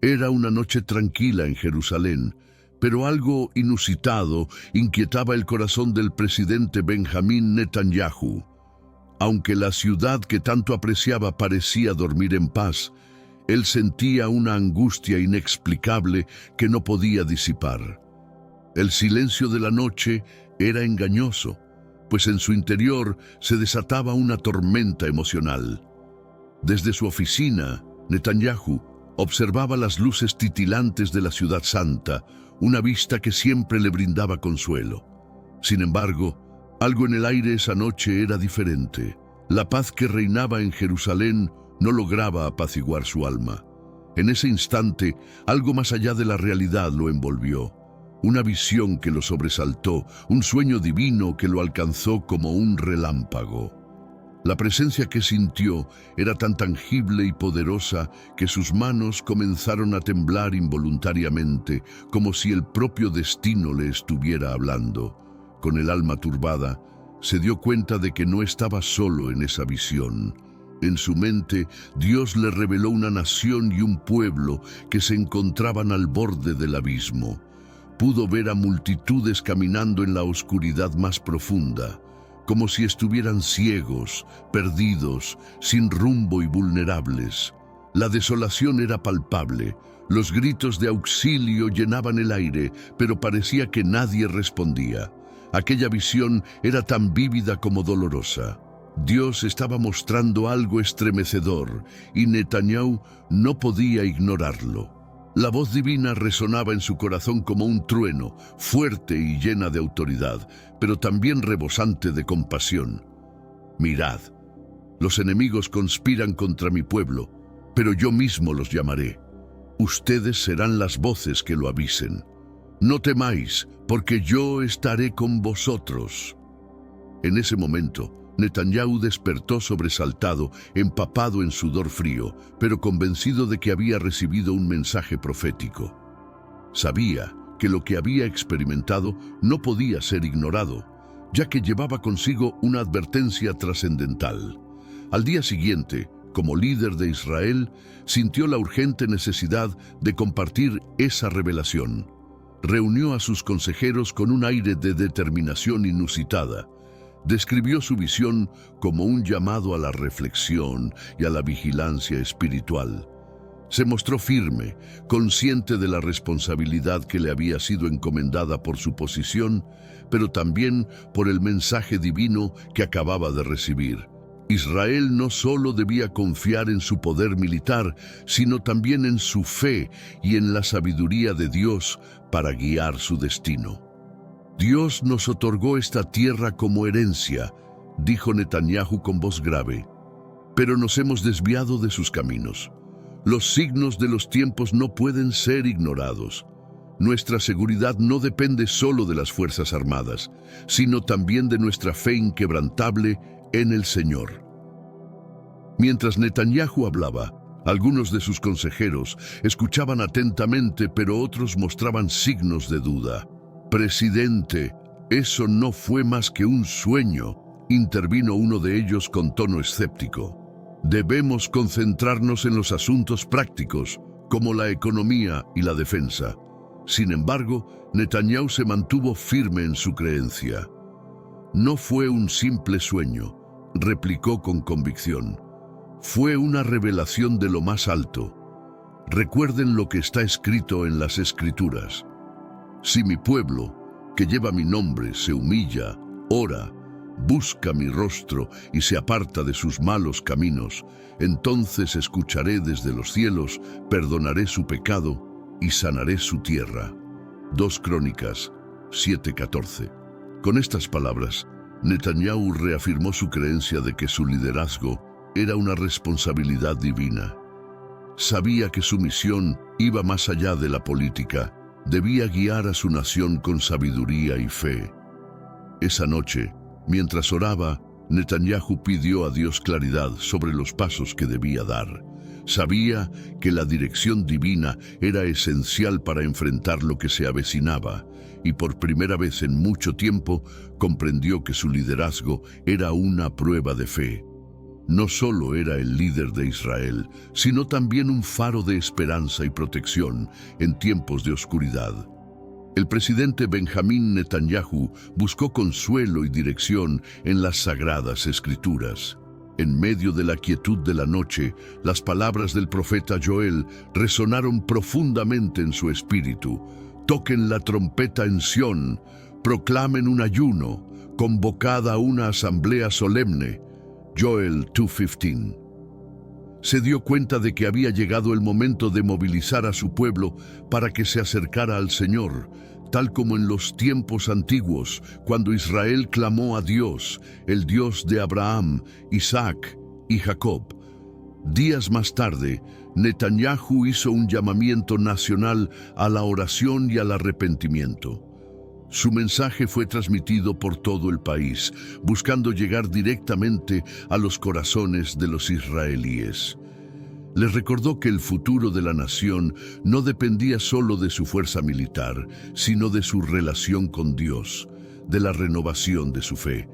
Era una noche tranquila en Jerusalén, pero algo inusitado inquietaba el corazón del presidente Benjamín Netanyahu. Aunque la ciudad que tanto apreciaba parecía dormir en paz, él sentía una angustia inexplicable que no podía disipar. El silencio de la noche era engañoso, pues en su interior se desataba una tormenta emocional. Desde su oficina, Netanyahu observaba las luces titilantes de la ciudad santa, una vista que siempre le brindaba consuelo. Sin embargo, algo en el aire esa noche era diferente. La paz que reinaba en Jerusalén no lograba apaciguar su alma. En ese instante, algo más allá de la realidad lo envolvió. Una visión que lo sobresaltó, un sueño divino que lo alcanzó como un relámpago. La presencia que sintió era tan tangible y poderosa que sus manos comenzaron a temblar involuntariamente, como si el propio destino le estuviera hablando. Con el alma turbada, se dio cuenta de que no estaba solo en esa visión. En su mente, Dios le reveló una nación y un pueblo que se encontraban al borde del abismo. Pudo ver a multitudes caminando en la oscuridad más profunda, como si estuvieran ciegos, perdidos, sin rumbo y vulnerables. La desolación era palpable. Los gritos de auxilio llenaban el aire, pero parecía que nadie respondía. Aquella visión era tan vívida como dolorosa. Dios estaba mostrando algo estremecedor, y Netanyahu no podía ignorarlo. La voz divina resonaba en su corazón como un trueno, fuerte y llena de autoridad, pero también rebosante de compasión. Mirad, los enemigos conspiran contra mi pueblo, pero yo mismo los llamaré. Ustedes serán las voces que lo avisen. No temáis, porque yo estaré con vosotros. En ese momento, Netanyahu despertó sobresaltado, empapado en sudor frío, pero convencido de que había recibido un mensaje profético. Sabía que lo que había experimentado no podía ser ignorado, ya que llevaba consigo una advertencia trascendental. Al día siguiente, como líder de Israel, sintió la urgente necesidad de compartir esa revelación. Reunió a sus consejeros con un aire de determinación inusitada. Describió su visión como un llamado a la reflexión y a la vigilancia espiritual. Se mostró firme, consciente de la responsabilidad que le había sido encomendada por su posición, pero también por el mensaje divino que acababa de recibir. Israel no solo debía confiar en su poder militar, sino también en su fe y en la sabiduría de Dios para guiar su destino. Dios nos otorgó esta tierra como herencia, dijo Netanyahu con voz grave, pero nos hemos desviado de sus caminos. Los signos de los tiempos no pueden ser ignorados. Nuestra seguridad no depende solo de las Fuerzas Armadas, sino también de nuestra fe inquebrantable en el Señor. Mientras Netanyahu hablaba, algunos de sus consejeros escuchaban atentamente, pero otros mostraban signos de duda. «Presidente, eso no fue más que un sueño», intervino uno de ellos con tono escéptico. «Debemos concentrarnos en los asuntos prácticos, como la economía y la defensa». Sin embargo, Netanyahu se mantuvo firme en su creencia. «No fue un simple sueño», replicó con convicción. «Fue una revelación de lo más alto. Recuerden lo que está escrito en las Escrituras. Si mi pueblo, que lleva mi nombre, se humilla, ora, busca mi rostro y se aparta de sus malos caminos, entonces escucharé desde los cielos, perdonaré su pecado y sanaré su tierra». 2 Crónicas 7:14. Con estas palabras, Netanyahu reafirmó su creencia de que su liderazgo era una responsabilidad divina. Sabía que su misión iba más allá de la política. Debía guiar a su nación con sabiduría y fe. Esa noche, mientras oraba, Netanyahu pidió a Dios claridad sobre los pasos que debía dar. Sabía que la dirección divina era esencial para enfrentar lo que se avecinaba, y por primera vez en mucho tiempo comprendió que su liderazgo era una prueba de fe. no solo era el líder de Israel, sino también un faro de esperanza y protección en tiempos de oscuridad. El presidente Benjamín Netanyahu buscó consuelo y dirección en las sagradas escrituras. En medio de la quietud de la noche, las palabras del profeta Joel resonaron profundamente en su espíritu. Toquen la trompeta en Sión, proclamen un ayuno, convocada a una asamblea solemne. Joel 2:15. Se dio cuenta de que había llegado el momento de movilizar a su pueblo para que se acercara al Señor, tal como en los tiempos antiguos, cuando Israel clamó a Dios, el Dios de Abraham, Isaac y Jacob. Días más tarde, Netanyahu hizo un llamamiento nacional a la oración y al arrepentimiento. Su mensaje fue transmitido por todo el país, buscando llegar directamente a los corazones de los israelíes. Les recordó que el futuro de la nación no dependía solo de su fuerza militar, sino de su relación con Dios, de la renovación de su fe.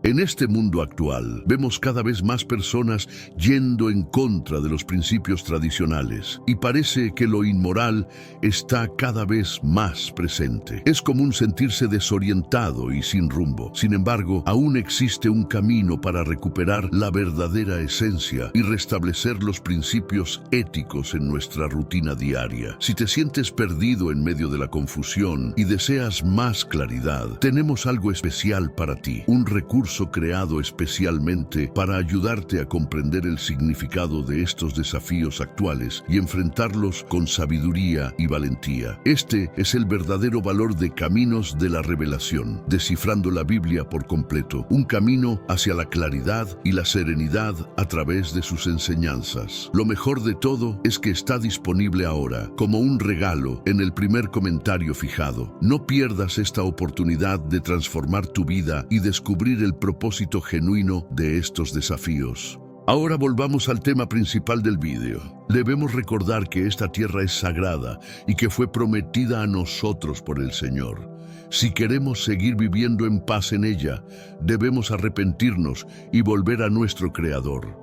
En este mundo actual, vemos cada vez más personas yendo en contra de los principios tradicionales y parece que lo inmoral está cada vez más presente. Es común sentirse desorientado y sin rumbo. Sin embargo, aún existe un camino para recuperar la verdadera esencia y restablecer los principios éticos en nuestra rutina diaria. Si te sientes perdido en medio de la confusión y deseas más claridad, tenemos algo especial para ti, un recurso creado especialmente para ayudarte a comprender el significado de estos desafíos actuales y enfrentarlos con sabiduría y valentía. Este es el verdadero valor de Caminos de la Revelación, descifrando la Biblia por completo, un camino hacia la claridad y la serenidad a través de sus enseñanzas. Lo mejor de todo es que está disponible ahora, como un regalo, en el primer comentario fijado. No pierdas esta oportunidad de transformar tu vida y descubrir el propósito genuino de estos desafíos. Ahora volvamos al tema principal del vídeo. Debemos recordar que esta tierra es sagrada y que fue prometida a nosotros por el Señor. Si queremos seguir viviendo en paz en ella, debemos arrepentirnos y volver a nuestro Creador.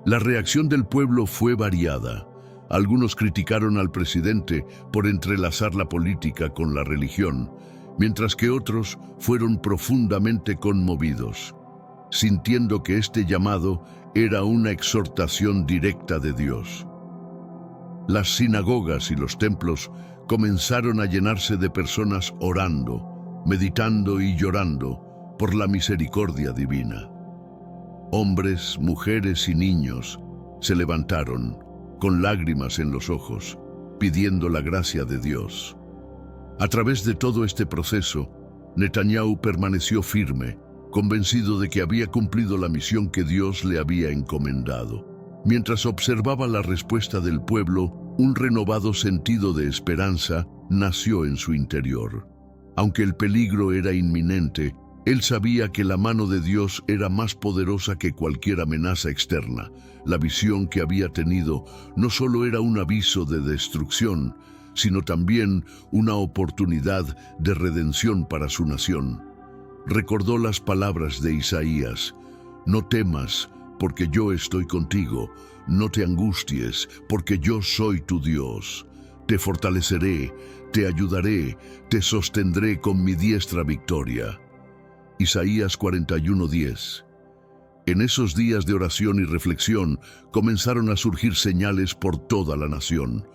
La reacción del pueblo fue variada. Algunos criticaron al presidente por entrelazar la política con la religión, mientras que otros fueron profundamente conmovidos, sintiendo que este llamado era una exhortación directa de Dios. Las sinagogas y los templos comenzaron a llenarse de personas orando, meditando y llorando por la misericordia divina. Hombres, mujeres y niños se levantaron con lágrimas en los ojos, pidiendo la gracia de Dios. A través de todo este proceso, Netanyahu permaneció firme, convencido de que había cumplido la misión que Dios le había encomendado. Mientras observaba la respuesta del pueblo, un renovado sentido de esperanza nació en su interior. Aunque el peligro era inminente, él sabía que la mano de Dios era más poderosa que cualquier amenaza externa. La visión que había tenido no solo era un aviso de destrucción, sino también una oportunidad de redención para su nación. Recordó las palabras de Isaías: «No temas, porque yo estoy contigo. No te angusties, porque yo soy tu Dios. Te fortaleceré, te ayudaré, te sostendré con mi diestra victoria». Isaías 41:10. En esos días de oración y reflexión comenzaron a surgir señales por toda la nación.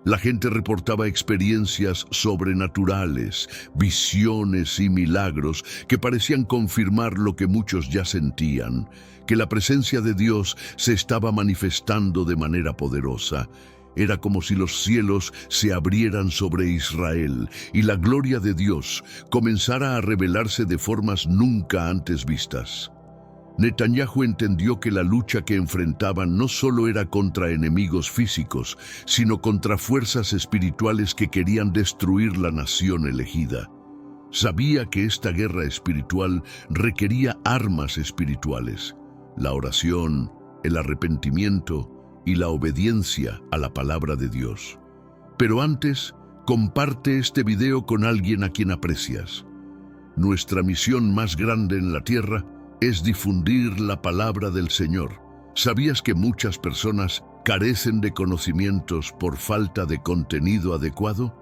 La gente reportaba experiencias sobrenaturales, visiones y milagros que parecían confirmar lo que muchos ya sentían, que la presencia de Dios se estaba manifestando de manera poderosa. Era como si los cielos se abrieran sobre Israel y la gloria de Dios comenzara a revelarse de formas nunca antes vistas. Netanyahu entendió que la lucha que enfrentaban no solo era contra enemigos físicos, sino contra fuerzas espirituales que querían destruir la nación elegida. Sabía que esta guerra espiritual requería armas espirituales: la oración, el arrepentimiento y la obediencia a la palabra de Dios. Pero antes, comparte este video con alguien a quien aprecias. Nuestra misión más grande en la tierra es difundir la palabra del Señor, ¿Sabías que muchas personas carecen de conocimientos por falta de contenido adecuado?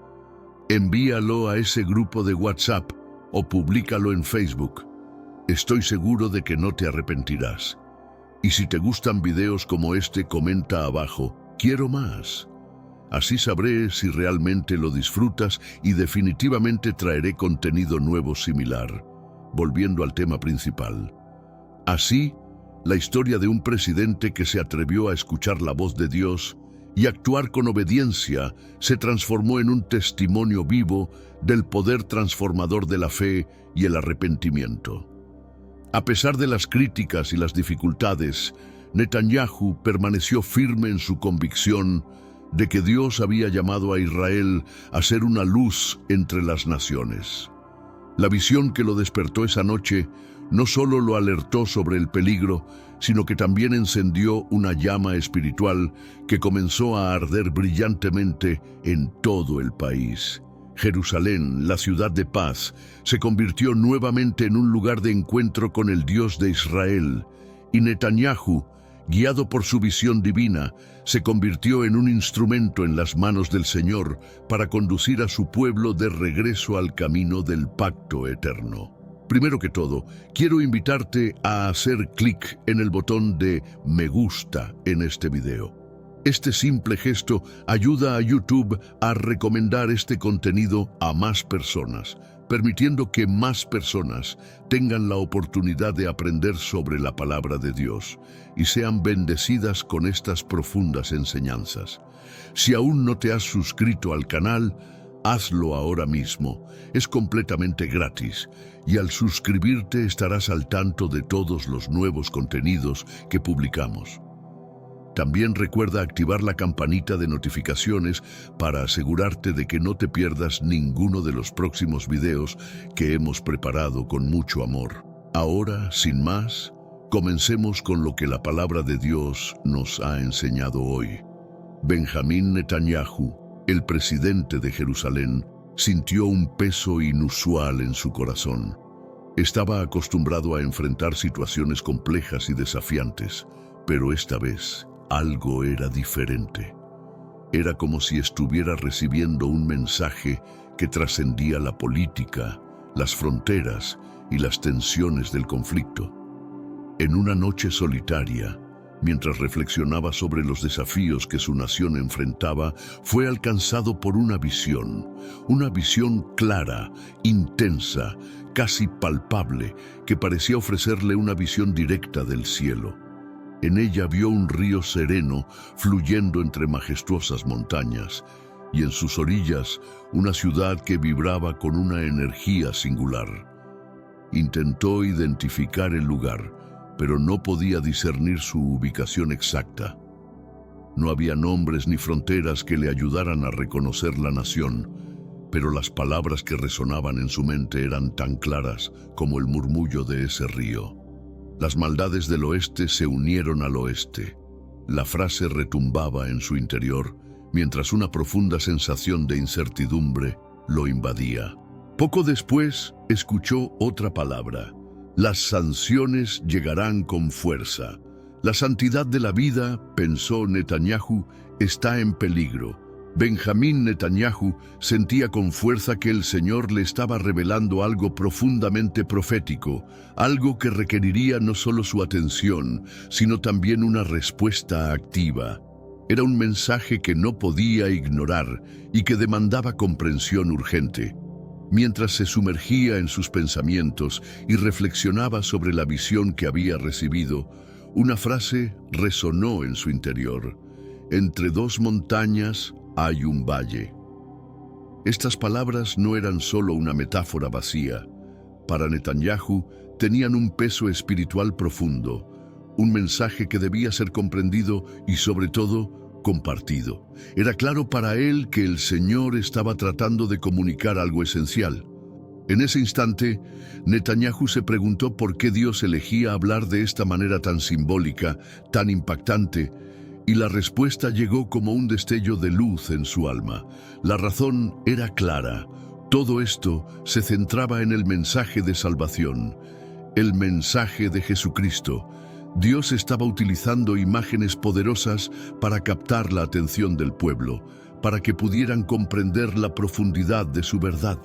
Envíalo a ese grupo de WhatsApp o públicalo en Facebook. Estoy seguro de que no te arrepentirás. Y si te gustan videos como este, comenta abajo, quiero más. Así sabré si realmente lo disfrutas y definitivamente traeré contenido nuevo similar. Volviendo al tema principal. Así, la historia de un presidente que se atrevió a escuchar la voz de Dios y actuar con obediencia se transformó en un testimonio vivo del poder transformador de la fe y el arrepentimiento. A pesar de las críticas y las dificultades, Netanyahu permaneció firme en su convicción de que Dios había llamado a Israel a ser una luz entre las naciones. La visión que lo despertó esa noche no solo lo alertó sobre el peligro, sino que también encendió una llama espiritual que comenzó a arder brillantemente en todo el país. Jerusalén, la ciudad de paz, se convirtió nuevamente en un lugar de encuentro con el Dios de Israel, y Netanyahu, guiado por su visión divina, se convirtió en un instrumento en las manos del Señor para conducir a su pueblo de regreso al camino del pacto eterno. Primero que todo, quiero invitarte a hacer clic en el botón de me gusta en este video. Este simple gesto ayuda a YouTube a recomendar este contenido a más personas, permitiendo que más personas tengan la oportunidad de aprender sobre la palabra de Dios y sean bendecidas con estas profundas enseñanzas. Si aún no te has suscrito al canal, hazlo ahora mismo. Es completamente gratis y al suscribirte estarás al tanto de todos los nuevos contenidos que publicamos. También recuerda activar la campanita de notificaciones para asegurarte de que no te pierdas ninguno de los próximos videos que hemos preparado con mucho amor. Ahora, sin más, comencemos con lo que la palabra de Dios nos ha enseñado hoy. Benjamín Netanyahu, el presidente de Jerusalén, sintió un peso inusual en su corazón. Estaba acostumbrado a enfrentar situaciones complejas y desafiantes, pero esta vez algo era diferente. Era como si estuviera recibiendo un mensaje que trascendía la política, las fronteras y las tensiones del conflicto. En una noche solitaria, mientras reflexionaba sobre los desafíos que su nación enfrentaba, fue alcanzado por una visión clara, intensa, casi palpable, que parecía ofrecerle una visión directa del cielo. En ella vio un río sereno fluyendo entre majestuosas montañas, y en sus orillas una ciudad que vibraba con una energía singular. Intentó identificar el lugar, pero no podía discernir su ubicación exacta. No había nombres ni fronteras que le ayudaran a reconocer la nación, pero las palabras que resonaban en su mente eran tan claras como el murmullo de ese río. Las maldades del oeste se unieron al oeste. La frase retumbaba en su interior, mientras una profunda sensación de incertidumbre lo invadía. Poco después, escuchó otra palabra. Las sanciones llegarán con fuerza. La santidad de la vida, pensó Netanyahu, está en peligro. Benjamín Netanyahu sentía con fuerza que el Señor le estaba revelando algo profundamente profético, algo que requeriría no solo su atención, sino también una respuesta activa. Era un mensaje que no podía ignorar y que demandaba comprensión urgente. Mientras se sumergía en sus pensamientos y reflexionaba sobre la visión que había recibido, una frase resonó en su interior. Entre dos montañas hay un valle. Estas palabras no eran solo una metáfora vacía. Para Netanyahu tenían un peso espiritual profundo, un mensaje que debía ser comprendido y sobre todo compartido. Era claro para él que el Señor estaba tratando de comunicar algo esencial. En ese instante, Netanyahu se preguntó por qué Dios elegía hablar de esta manera tan simbólica, tan impactante, y la respuesta llegó como un destello de luz en su alma. La razón era clara. Todo esto se centraba en el mensaje de salvación, el mensaje de Jesucristo, Dios estaba utilizando imágenes poderosas para captar la atención del pueblo, para que pudieran comprender la profundidad de su verdad.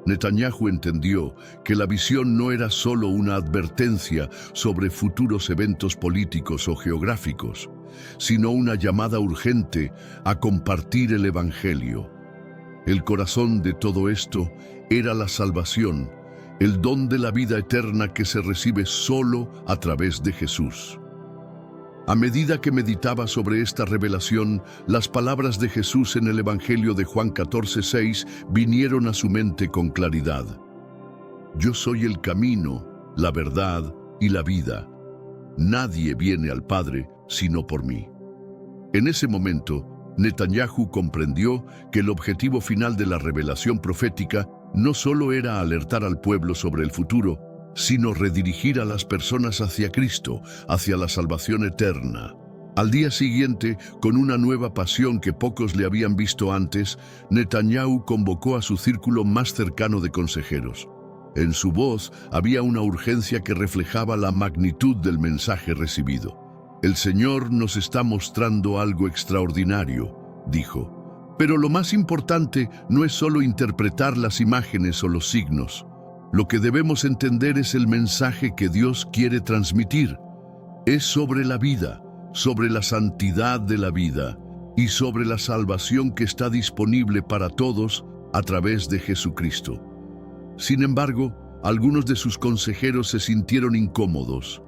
Netanyahu entendió que la visión no era solo una advertencia sobre futuros eventos políticos o geográficos, sino una llamada urgente a compartir el Evangelio. El corazón de todo esto era la salvación, el don de la vida eterna que se recibe solo a través de Jesús. A medida que meditaba sobre esta revelación, las palabras de Jesús en el Evangelio de Juan 14:6 vinieron a su mente con claridad. Yo soy el camino, la verdad y la vida. Nadie viene al Padre sino por mí. En ese momento, Netanyahu comprendió que el objetivo final de la revelación profética no solo era alertar al pueblo sobre el futuro, sino redirigir a las personas hacia Cristo, hacia la salvación eterna. Al día siguiente, con una nueva pasión que pocos le habían visto antes, Netanyahu convocó a su círculo más cercano de consejeros. En su voz había una urgencia que reflejaba la magnitud del mensaje recibido. El Señor nos está mostrando algo extraordinario, dijo. Pero lo más importante no es solo interpretar las imágenes o los signos. Lo que debemos entender es el mensaje que Dios quiere transmitir. Es sobre la vida, sobre la santidad de la vida y sobre la salvación que está disponible para todos a través de Jesucristo. Sin embargo, algunos de sus consejeros se sintieron incómodos.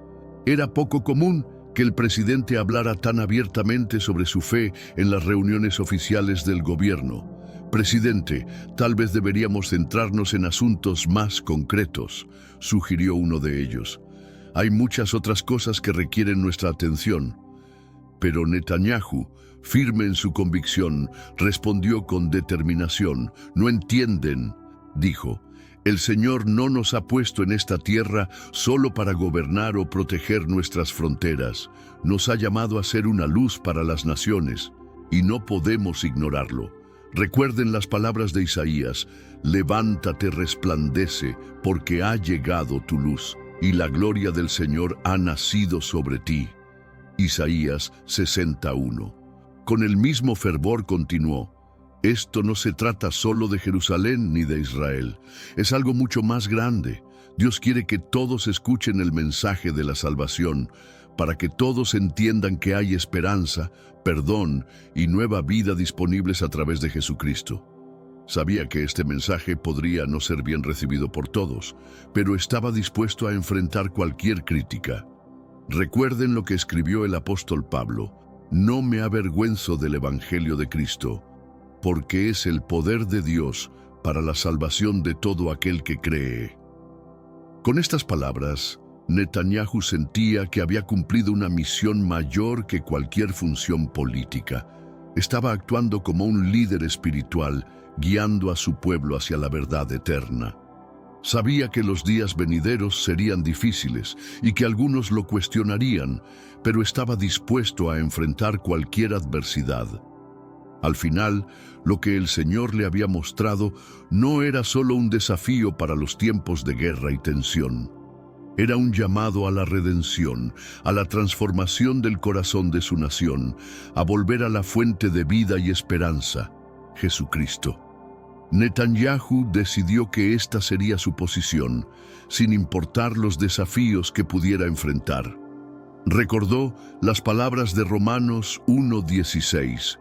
Era poco común que el presidente hablara tan abiertamente sobre su fe en las reuniones oficiales del gobierno. Presidente, tal vez deberíamos centrarnos en asuntos más concretos, sugirió uno de ellos. Hay muchas otras cosas que requieren nuestra atención. Pero Netanyahu, firme en su convicción, respondió con determinación. No entienden, dijo. El Señor no nos ha puesto en esta tierra solo para gobernar o proteger nuestras fronteras. Nos ha llamado a ser una luz para las naciones, y no podemos ignorarlo. Recuerden las palabras de Isaías: levántate, resplandece, porque ha llegado tu luz, y la gloria del Señor ha nacido sobre ti. Isaías 61. Con el mismo fervor continuó: esto no se trata solo de Jerusalén ni de Israel, es algo mucho más grande. Dios quiere que todos escuchen el mensaje de la salvación, para que todos entiendan que hay esperanza, perdón y nueva vida disponibles a través de Jesucristo. Sabía que este mensaje podría no ser bien recibido por todos, pero estaba dispuesto a enfrentar cualquier crítica. Recuerden lo que escribió el apóstol Pablo: no me avergüenzo del Evangelio de Cristo, porque es el poder de Dios para la salvación de todo aquel que cree. Con estas palabras, Netanyahu sentía que había cumplido una misión mayor que cualquier función política. Estaba actuando como un líder espiritual, guiando a su pueblo hacia la verdad eterna. Sabía que los días venideros serían difíciles y que algunos lo cuestionarían, pero estaba dispuesto a enfrentar cualquier adversidad. Al final, lo que el Señor le había mostrado no era solo un desafío para los tiempos de guerra y tensión. Era un llamado a la redención, a la transformación del corazón de su nación, a volver a la fuente de vida y esperanza, Jesucristo. Netanyahu decidió que esta sería su posición, sin importar los desafíos que pudiera enfrentar. Recordó las palabras de Romanos 1:16.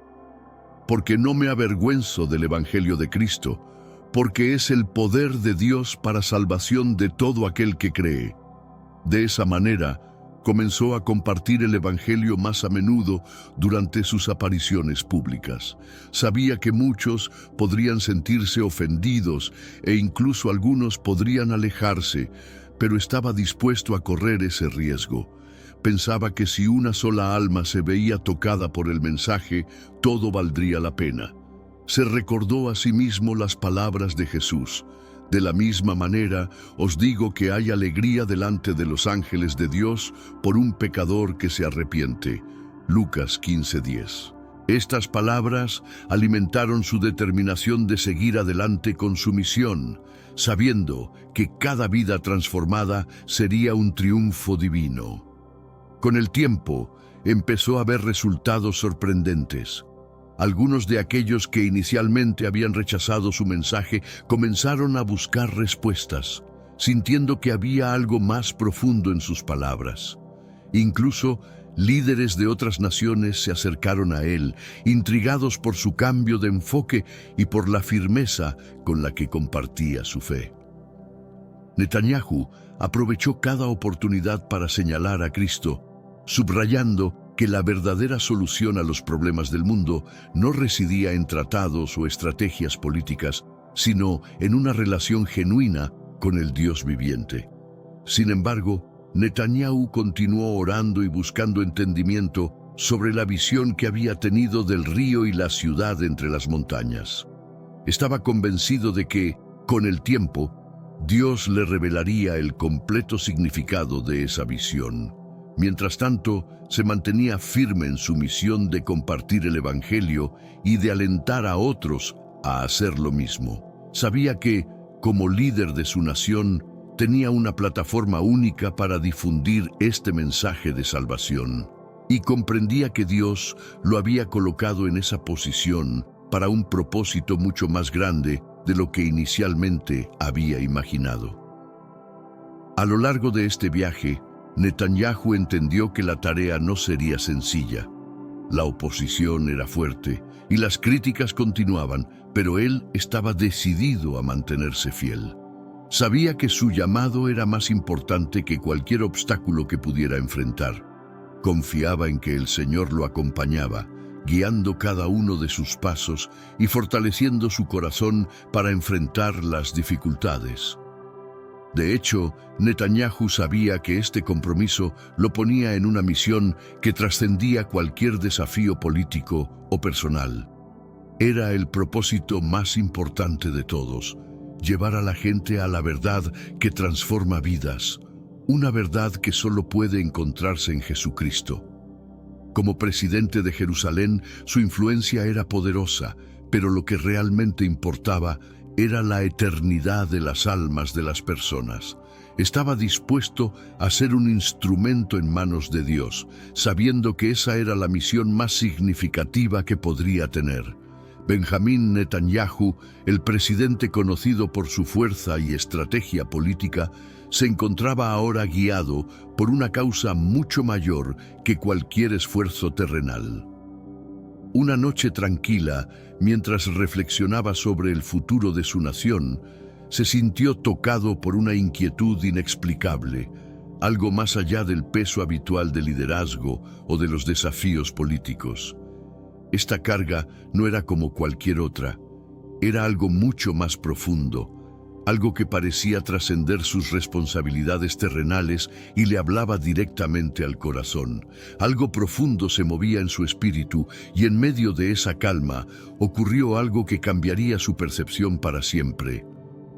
Porque no me avergüenzo del Evangelio de Cristo, porque es el poder de Dios para salvación de todo aquel que cree. De esa manera, comenzó a compartir el Evangelio más a menudo durante sus apariciones públicas. Sabía que muchos podrían sentirse ofendidos e incluso algunos podrían alejarse, pero estaba dispuesto a correr ese riesgo. Pensaba que si una sola alma se veía tocada por el mensaje, todo valdría la pena. Se recordó a sí mismo las palabras de Jesús: de la misma manera, os digo que hay alegría delante de los ángeles de Dios por un pecador que se arrepiente. Lucas 15:10. Estas palabras alimentaron su determinación de seguir adelante con su misión, sabiendo que cada vida transformada sería un triunfo divino. Con el tiempo, empezó a ver resultados sorprendentes. Algunos de aquellos que inicialmente habían rechazado su mensaje comenzaron a buscar respuestas, sintiendo que había algo más profundo en sus palabras. Incluso líderes de otras naciones se acercaron a él, intrigados por su cambio de enfoque y por la firmeza con la que compartía su fe. Netanyahu aprovechó cada oportunidad para señalar a Cristo, subrayando que la verdadera solución a los problemas del mundo no residía en tratados o estrategias políticas, sino en una relación genuina con el Dios viviente. Sin embargo, Netanyahu continuó orando y buscando entendimiento sobre la visión que había tenido del río y la ciudad entre las montañas. Estaba convencido de que, con el tiempo, Dios le revelaría el completo significado de esa visión. Mientras tanto, se mantenía firme en su misión de compartir el Evangelio y de alentar a otros a hacer lo mismo. Sabía que, como líder de su nación, tenía una plataforma única para difundir este mensaje de salvación, y comprendía que Dios lo había colocado en esa posición para un propósito mucho más grande de lo que inicialmente había imaginado. A lo largo de este viaje, Netanyahu entendió que la tarea no sería sencilla. La oposición era fuerte y las críticas continuaban, pero él estaba decidido a mantenerse fiel. Sabía que su llamado era más importante que cualquier obstáculo que pudiera enfrentar. Confiaba en que el Señor lo acompañaba, guiando cada uno de sus pasos y fortaleciendo su corazón para enfrentar las dificultades. De hecho, Netanyahu sabía que este compromiso lo ponía en una misión que trascendía cualquier desafío político o personal. Era el propósito más importante de todos: llevar a la gente a la verdad que transforma vidas, una verdad que solo puede encontrarse en Jesucristo. Como presidente de Jerusalén, su influencia era poderosa, pero lo que realmente importaba era la eternidad de las almas de las personas. Estaba dispuesto a ser un instrumento en manos de Dios, sabiendo que esa era la misión más significativa que podría tener. Benjamín Netanyahu, el presidente conocido por su fuerza y estrategia política, se encontraba ahora guiado por una causa mucho mayor que cualquier esfuerzo terrenal. Una noche tranquila, mientras reflexionaba sobre el futuro de su nación, se sintió tocado por una inquietud inexplicable, algo más allá del peso habitual del liderazgo o de los desafíos políticos. Esta carga no era como cualquier otra, era algo mucho más profundo, algo que parecía trascender sus responsabilidades terrenales y le hablaba directamente al corazón. Algo profundo se movía en su espíritu y en medio de esa calma ocurrió algo que cambiaría su percepción para siempre.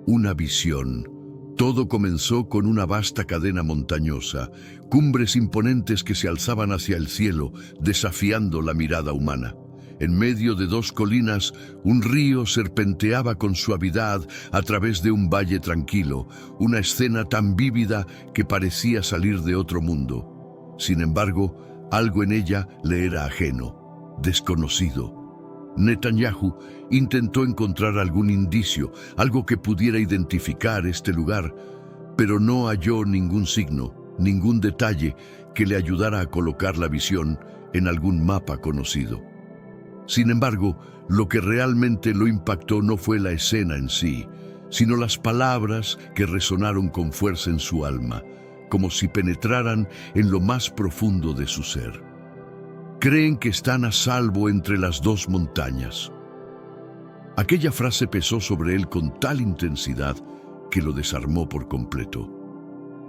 Una visión. Todo comenzó con una vasta cadena montañosa, cumbres imponentes que se alzaban hacia el cielo, desafiando la mirada humana. En medio de dos colinas, un río serpenteaba con suavidad a través de un valle tranquilo, una escena tan vívida que parecía salir de otro mundo. Sin embargo, algo en ella le era ajeno, desconocido. Netanyahu intentó encontrar algún indicio, algo que pudiera identificar este lugar, pero no halló ningún signo, ningún detalle que le ayudara a colocar la visión en algún mapa conocido. Sin embargo, lo que realmente lo impactó no fue la escena en sí, sino las palabras que resonaron con fuerza en su alma, como si penetraran en lo más profundo de su ser. Creen que están a salvo entre las dos montañas. Aquella frase pesó sobre él con tal intensidad que lo desarmó por completo.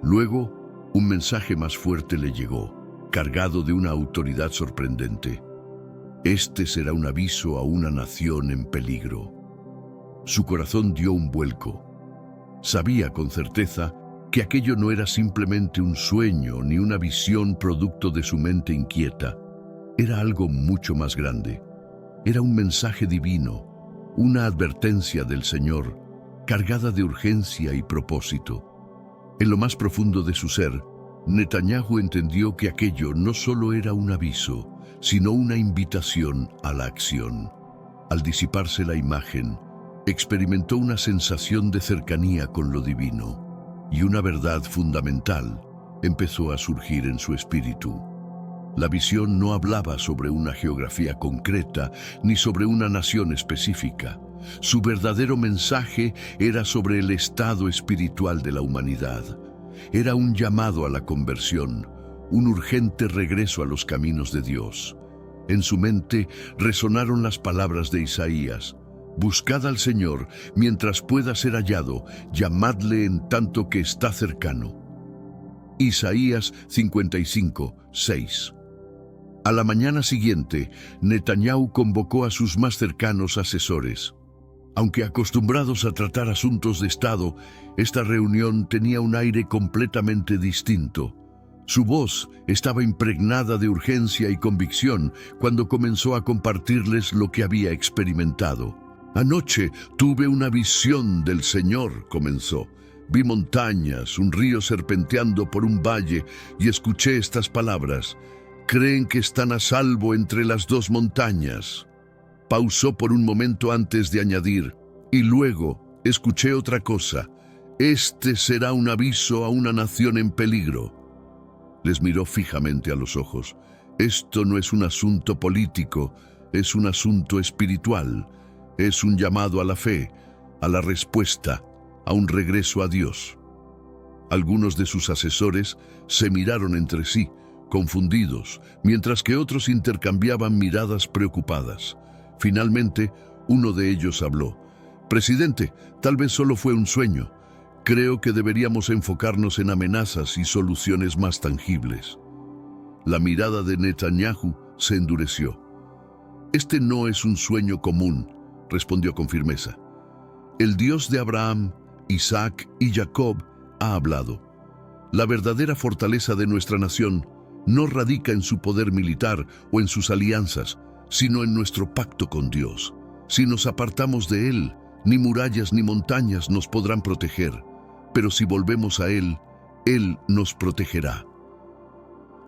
Luego, un mensaje más fuerte le llegó, cargado de una autoridad sorprendente. Este será un aviso a una nación en peligro. Su corazón dio un vuelco. Sabía con certeza que aquello no era simplemente un sueño ni una visión producto de su mente inquieta. Era algo mucho más grande. Era un mensaje divino, una advertencia del Señor, cargada de urgencia y propósito. En lo más profundo de su ser, Netanyahu entendió que aquello no solo era un aviso, sino una invitación a la acción. Al disiparse la imagen, experimentó una sensación de cercanía con lo divino, y una verdad fundamental empezó a surgir en su espíritu. La visión no hablaba sobre una geografía concreta ni sobre una nación específica. Su verdadero mensaje era sobre el estado espiritual de la humanidad. Era un llamado a la conversión, un urgente regreso a los caminos de Dios. En su mente resonaron las palabras de Isaías: «Buscad al Señor mientras pueda ser hallado, llamadle en tanto que está cercano». Isaías 55:6. A la mañana siguiente, Netanyahu convocó a sus más cercanos asesores. Aunque acostumbrados a tratar asuntos de Estado, esta reunión tenía un aire completamente distinto. Su voz estaba impregnada de urgencia y convicción cuando comenzó a compartirles lo que había experimentado. «Anoche tuve una visión del Señor», comenzó. «Vi montañas, un río serpenteando por un valle y escuché estas palabras: «Creen que están a salvo entre las dos montañas». Pausó por un momento antes de añadir: «Y luego escuché otra cosa: este será un aviso a una nación en peligro». Les miró fijamente a los ojos. «Esto no es un asunto político, es un asunto espiritual. Es un llamado a la fe, a la respuesta, a un regreso a Dios». Algunos de sus asesores se miraron entre sí, confundidos, mientras que otros intercambiaban miradas preocupadas. Finalmente, uno de ellos habló: «Presidente, tal vez solo fue un sueño. Creo que deberíamos enfocarnos en amenazas y soluciones más tangibles». La mirada de Netanyahu se endureció. «Este no es un sueño común», respondió con firmeza. «El Dios de Abraham, Isaac y Jacob ha hablado. La verdadera fortaleza de nuestra nación no radica en su poder militar o en sus alianzas, sino en nuestro pacto con Dios. Si nos apartamos de Él, ni murallas ni montañas nos podrán proteger, pero si volvemos a Él, Él nos protegerá».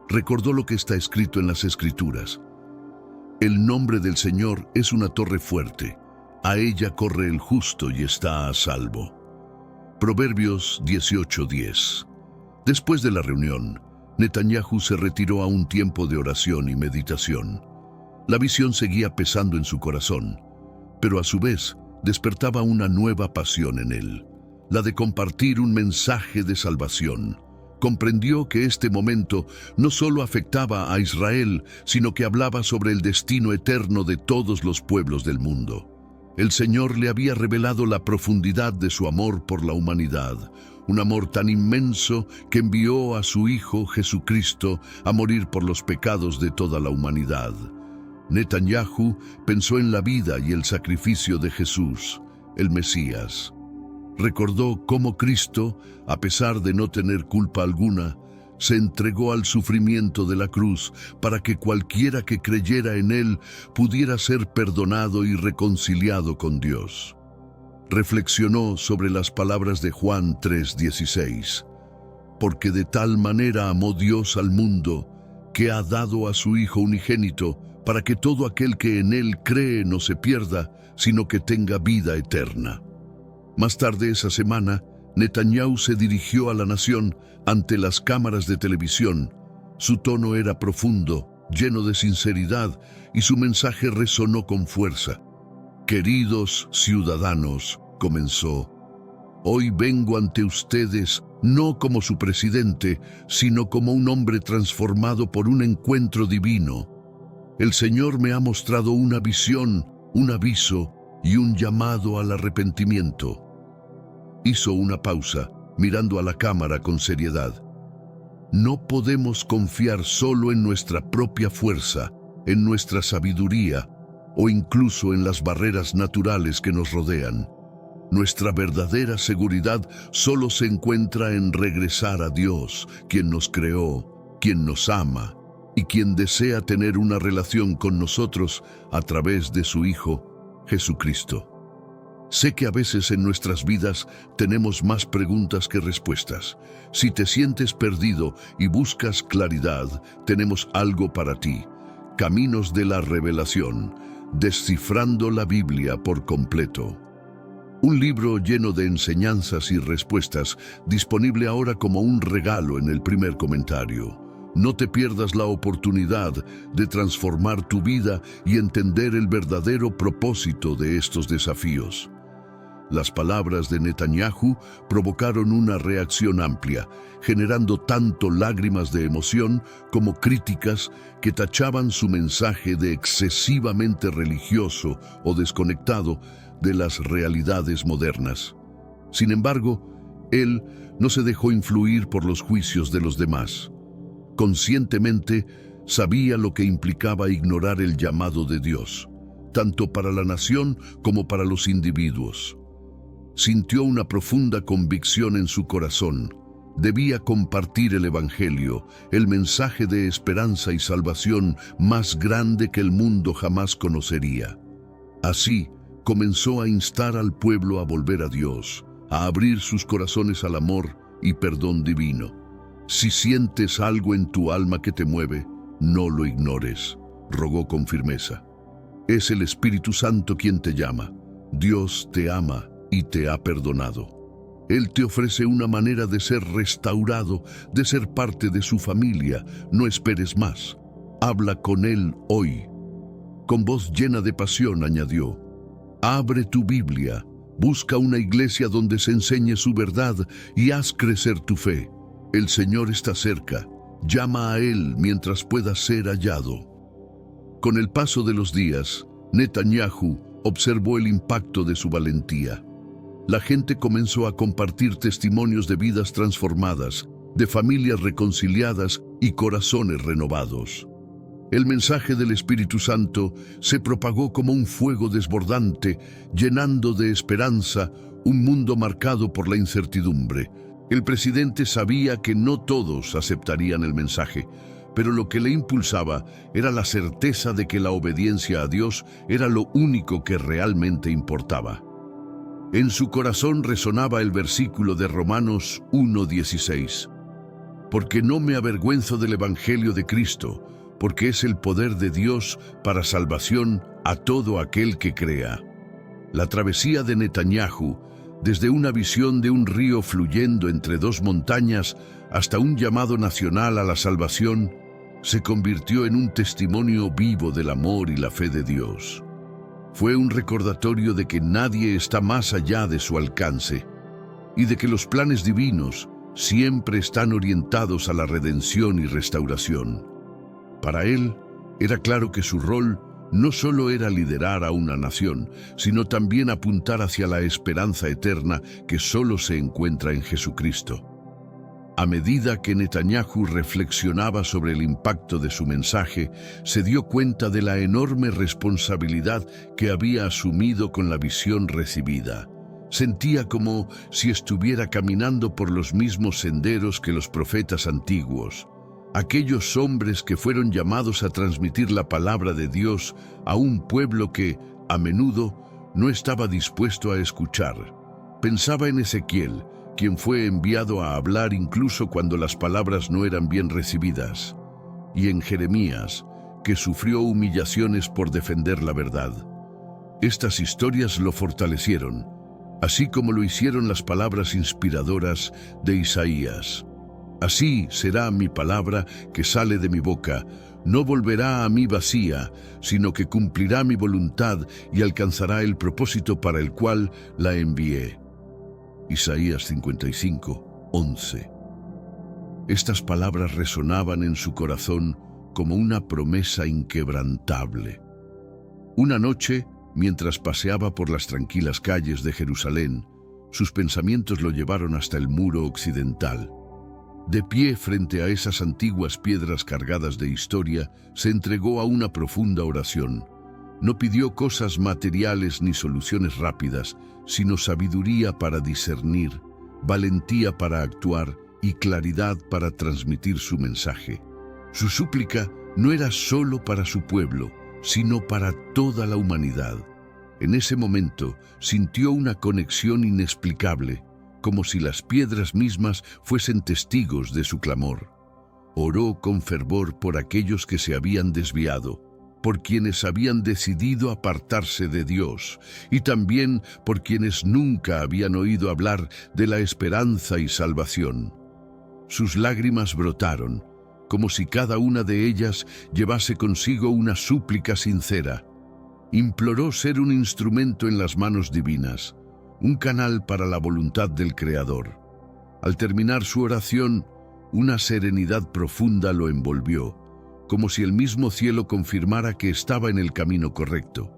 Recordó lo que está escrito en las Escrituras: «El nombre del Señor es una torre fuerte, a ella corre el justo y está a salvo». Proverbios 18:10. Después de la reunión, Netanyahu se retiró a un tiempo de oración y meditación. La visión seguía pesando en su corazón, pero a su vez despertaba una nueva pasión en él, la de compartir un mensaje de salvación. Comprendió que este momento no solo afectaba a Israel, sino que hablaba sobre el destino eterno de todos los pueblos del mundo. El Señor le había revelado la profundidad de su amor por la humanidad, un amor tan inmenso que envió a su Hijo Jesucristo a morir por los pecados de toda la humanidad. Netanyahu pensó en la vida y el sacrificio de Jesús, el Mesías. Recordó cómo Cristo, a pesar de no tener culpa alguna, se entregó al sufrimiento de la cruz para que cualquiera que creyera en Él pudiera ser perdonado y reconciliado con Dios. Reflexionó sobre las palabras de Juan 3:16: «Porque de tal manera amó Dios al mundo, que ha dado a su Hijo unigénito, para que todo aquel que en Él cree no se pierda, sino que tenga vida eterna». Más tarde esa semana, Netanyahu se dirigió a la nación ante las cámaras de televisión. Su tono era profundo, lleno de sinceridad, y su mensaje resonó con fuerza. «Queridos ciudadanos», comenzó, «hoy vengo ante ustedes no como su presidente, sino como un hombre transformado por un encuentro divino. El Señor me ha mostrado una visión, un aviso y un llamado al arrepentimiento». Hizo una pausa, mirando a la cámara con seriedad. «No podemos confiar solo en nuestra propia fuerza, en nuestra sabiduría o incluso en las barreras naturales que nos rodean. Nuestra verdadera seguridad solo se encuentra en regresar a Dios, quien nos creó, quien nos ama y quien desea tener una relación con nosotros a través de su Hijo, Jesucristo». Sé que a veces en nuestras vidas tenemos más preguntas que respuestas. Si te sientes perdido y buscas claridad, tenemos algo para ti. Caminos de la Revelación, descifrando la Biblia por completo. Un libro lleno de enseñanzas y respuestas, disponible ahora como un regalo en el primer comentario. No te pierdas la oportunidad de transformar tu vida y entender el verdadero propósito de estos desafíos. Las palabras de Netanyahu provocaron una reacción amplia, generando tanto lágrimas de emoción como críticas que tachaban su mensaje de excesivamente religioso o desconectado de las realidades modernas. Sin embargo, él no se dejó influir por los juicios de los demás. Conscientemente sabía lo que implicaba ignorar el llamado de Dios, tanto para la nación como para los individuos. Sintió una profunda convicción en su corazón. Debía compartir el Evangelio, el mensaje de esperanza y salvación más grande que el mundo jamás conocería. Así, comenzó a instar al pueblo a volver a Dios, a abrir sus corazones al amor y perdón divino. Si sientes algo en tu alma que te mueve, no lo ignores, rogó con firmeza. Es el Espíritu Santo quien te llama. Dios te ama y te ha perdonado. Él te ofrece una manera de ser restaurado, de ser parte de su familia. No esperes más. Habla con Él hoy. Con voz llena de pasión añadió: abre tu Biblia, busca una iglesia donde se enseñe su verdad y haz crecer tu fe. El Señor está cerca. Llama a Él mientras puedas ser hallado. Con el paso de los días, Netanyahu observó el impacto de su valentía. La gente comenzó a compartir testimonios de vidas transformadas, de familias reconciliadas y corazones renovados. El mensaje del Espíritu Santo se propagó como un fuego desbordante, llenando de esperanza un mundo marcado por la incertidumbre. El presidente sabía que no todos aceptarían el mensaje, pero lo que le impulsaba era la certeza de que la obediencia a Dios era lo único que realmente importaba. En su corazón resonaba el versículo de Romanos 1:16. Porque no me avergüenzo del Evangelio de Cristo, porque es el poder de Dios para salvación a todo aquel que crea. La travesía de Netanyahu, desde una visión de un río fluyendo entre dos montañas hasta un llamado nacional a la salvación, se convirtió en un testimonio vivo del amor y la fe de Dios. Fue un recordatorio de que nadie está más allá de su alcance y de que los planes divinos siempre están orientados a la redención y restauración. Para él, era claro que su rol no solo era liderar a una nación, sino también apuntar hacia la esperanza eterna que solo se encuentra en Jesucristo. A medida que Netanyahu reflexionaba sobre el impacto de su mensaje, se dio cuenta de la enorme responsabilidad que había asumido con la visión recibida. Sentía como si estuviera caminando por los mismos senderos que los profetas antiguos. Aquellos hombres que fueron llamados a transmitir la palabra de Dios a un pueblo que, a menudo, no estaba dispuesto a escuchar. Pensaba en Ezequiel, quien fue enviado a hablar incluso cuando las palabras no eran bien recibidas, y en Jeremías, que sufrió humillaciones por defender la verdad. Estas historias lo fortalecieron, así como lo hicieron las palabras inspiradoras de Isaías. Así será mi palabra que sale de mi boca, no volverá a mí vacía, sino que cumplirá mi voluntad y alcanzará el propósito para el cual la envié. Isaías 55:11. Estas palabras resonaban en su corazón como una promesa inquebrantable. Una noche, mientras paseaba por las tranquilas calles de Jerusalén, sus pensamientos lo llevaron hasta el muro occidental. De pie frente a esas antiguas piedras cargadas de historia, se entregó a una profunda oración. No pidió cosas materiales ni soluciones rápidas, sino sabiduría para discernir, valentía para actuar y claridad para transmitir su mensaje. Su súplica no era solo para su pueblo, sino para toda la humanidad. En ese momento sintió una conexión inexplicable, como si las piedras mismas fuesen testigos de su clamor. Oró con fervor por aquellos que se habían desviado, por quienes habían decidido apartarse de Dios, y también por quienes nunca habían oído hablar de la esperanza y salvación. Sus lágrimas brotaron, como si cada una de ellas llevase consigo una súplica sincera. Imploró ser un instrumento en las manos divinas, un canal para la voluntad del Creador. Al terminar su oración, una serenidad profunda lo envolvió, como si el mismo cielo confirmara que estaba en el camino correcto.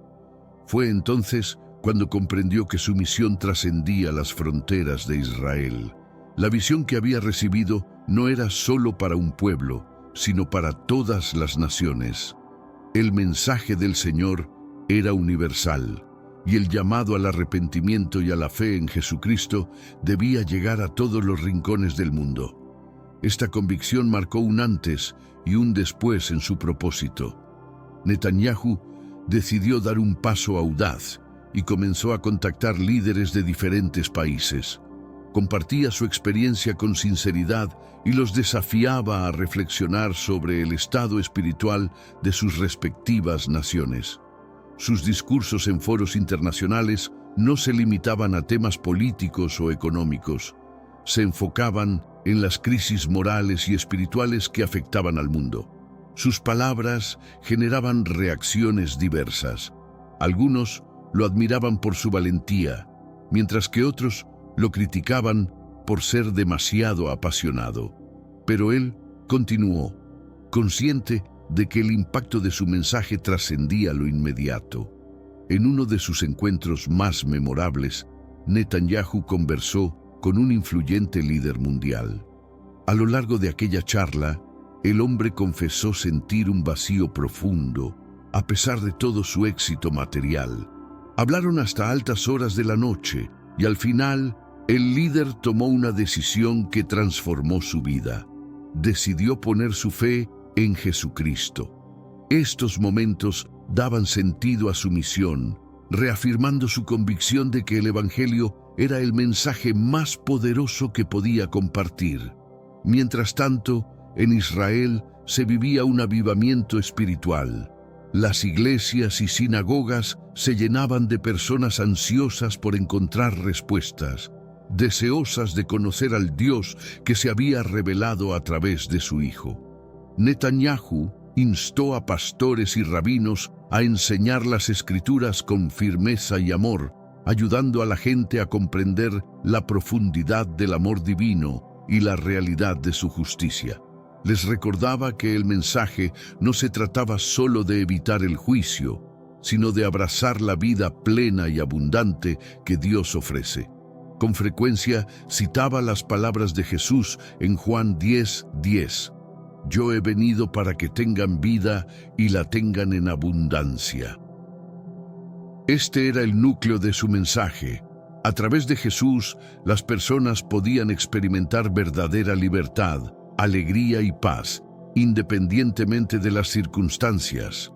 Fue entonces cuando comprendió que su misión trascendía las fronteras de Israel. La visión que había recibido no era solo para un pueblo, sino para todas las naciones. El mensaje del Señor era universal, y el llamado al arrepentimiento y a la fe en Jesucristo debía llegar a todos los rincones del mundo. Esta convicción marcó un antes y un después en su propósito. Netanyahu decidió dar un paso audaz y comenzó a contactar líderes de diferentes países. Compartía su experiencia con sinceridad y los desafiaba a reflexionar sobre el estado espiritual de sus respectivas naciones. Sus discursos en foros internacionales no se limitaban a temas políticos o económicos. Se enfocaban en las crisis morales y espirituales que afectaban al mundo. Sus palabras generaban reacciones diversas. Algunos lo admiraban por su valentía, mientras que otros lo criticaban por ser demasiado apasionado. Pero él continuó, consciente de que el impacto de su mensaje trascendía lo inmediato. En uno de sus encuentros más memorables, Netanyahu conversó con un influyente líder mundial. A lo largo de aquella charla, el hombre confesó sentir un vacío profundo, a pesar de todo su éxito material. Hablaron hasta altas horas de la noche, y al final, el líder tomó una decisión que transformó su vida. Decidió poner su fe en Jesucristo. Estos momentos daban sentido a su misión, reafirmando su convicción de que el Evangelio era el mensaje más poderoso que podía compartir. Mientras tanto, en Israel se vivía un avivamiento espiritual. Las iglesias y sinagogas se llenaban de personas ansiosas por encontrar respuestas, deseosas de conocer al Dios que se había revelado a través de su Hijo. Netanyahu instó a pastores y rabinos a enseñar las Escrituras con firmeza y amor, ayudando a la gente a comprender la profundidad del amor divino y la realidad de su justicia. Les recordaba que el mensaje no se trataba solo de evitar el juicio, sino de abrazar la vida plena y abundante que Dios ofrece. Con frecuencia citaba las palabras de Jesús en Juan 10:10. Yo he venido para que tengan vida y la tengan en abundancia. Este era el núcleo de su mensaje. A través de Jesús, las personas podían experimentar verdadera libertad, alegría y paz, independientemente de las circunstancias.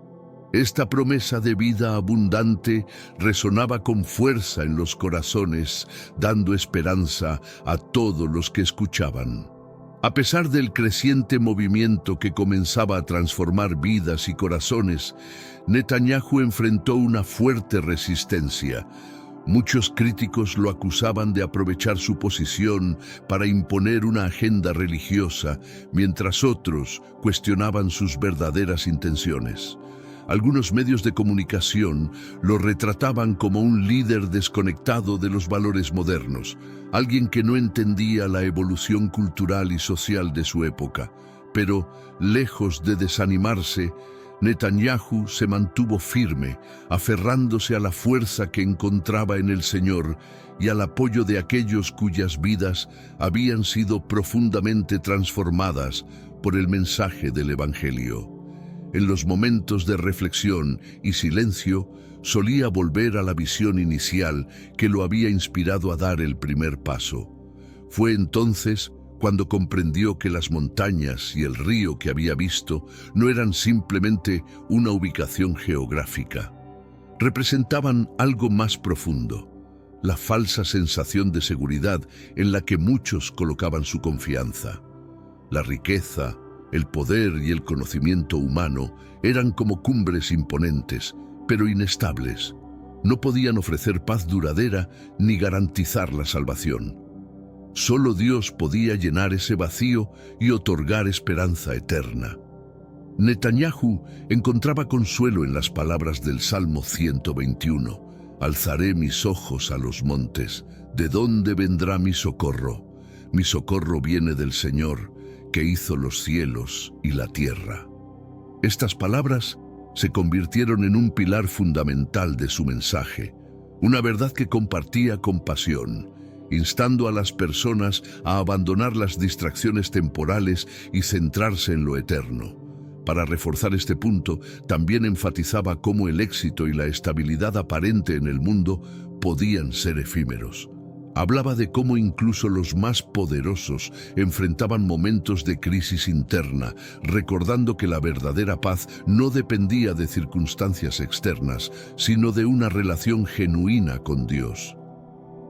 Esta promesa de vida abundante resonaba con fuerza en los corazones, dando esperanza a todos los que escuchaban. A pesar del creciente movimiento que comenzaba a transformar vidas y corazones, Netanyahu enfrentó una fuerte resistencia. Muchos críticos lo acusaban de aprovechar su posición para imponer una agenda religiosa, mientras otros cuestionaban sus verdaderas intenciones. Algunos medios de comunicación lo retrataban como un líder desconectado de los valores modernos, alguien que no entendía la evolución cultural y social de su época. Pero, lejos de desanimarse, Netanyahu se mantuvo firme, aferrándose a la fuerza que encontraba en el Señor y al apoyo de aquellos cuyas vidas habían sido profundamente transformadas por el mensaje del Evangelio. En los momentos de reflexión y silencio, solía volver a la visión inicial que lo había inspirado a dar el primer paso. Fue entonces cuando comprendió que las montañas y el río que había visto no eran simplemente una ubicación geográfica. representaban algo más profundo, la falsa sensación de seguridad en la que muchos colocaban su confianza. La riqueza, el poder y el conocimiento humano eran como cumbres imponentes, pero inestables. No podían ofrecer paz duradera ni garantizar la salvación. Solo Dios podía llenar ese vacío y otorgar esperanza eterna. Netanyahu encontraba consuelo en las palabras del Salmo 121. Alzaré mis ojos a los montes. ¿De dónde vendrá mi socorro? Mi socorro viene del Señor, que hizo los cielos y la tierra. Estas palabras se convirtieron en un pilar fundamental de su mensaje, una verdad que compartía con pasión, instando a las personas a abandonar las distracciones temporales y centrarse en lo eterno. Para reforzar este punto, también enfatizaba cómo el éxito y la estabilidad aparente en el mundo podían ser efímeros. Hablaba de cómo incluso los más poderosos enfrentaban momentos de crisis interna, recordando que la verdadera paz no dependía de circunstancias externas, sino de una relación genuina con Dios.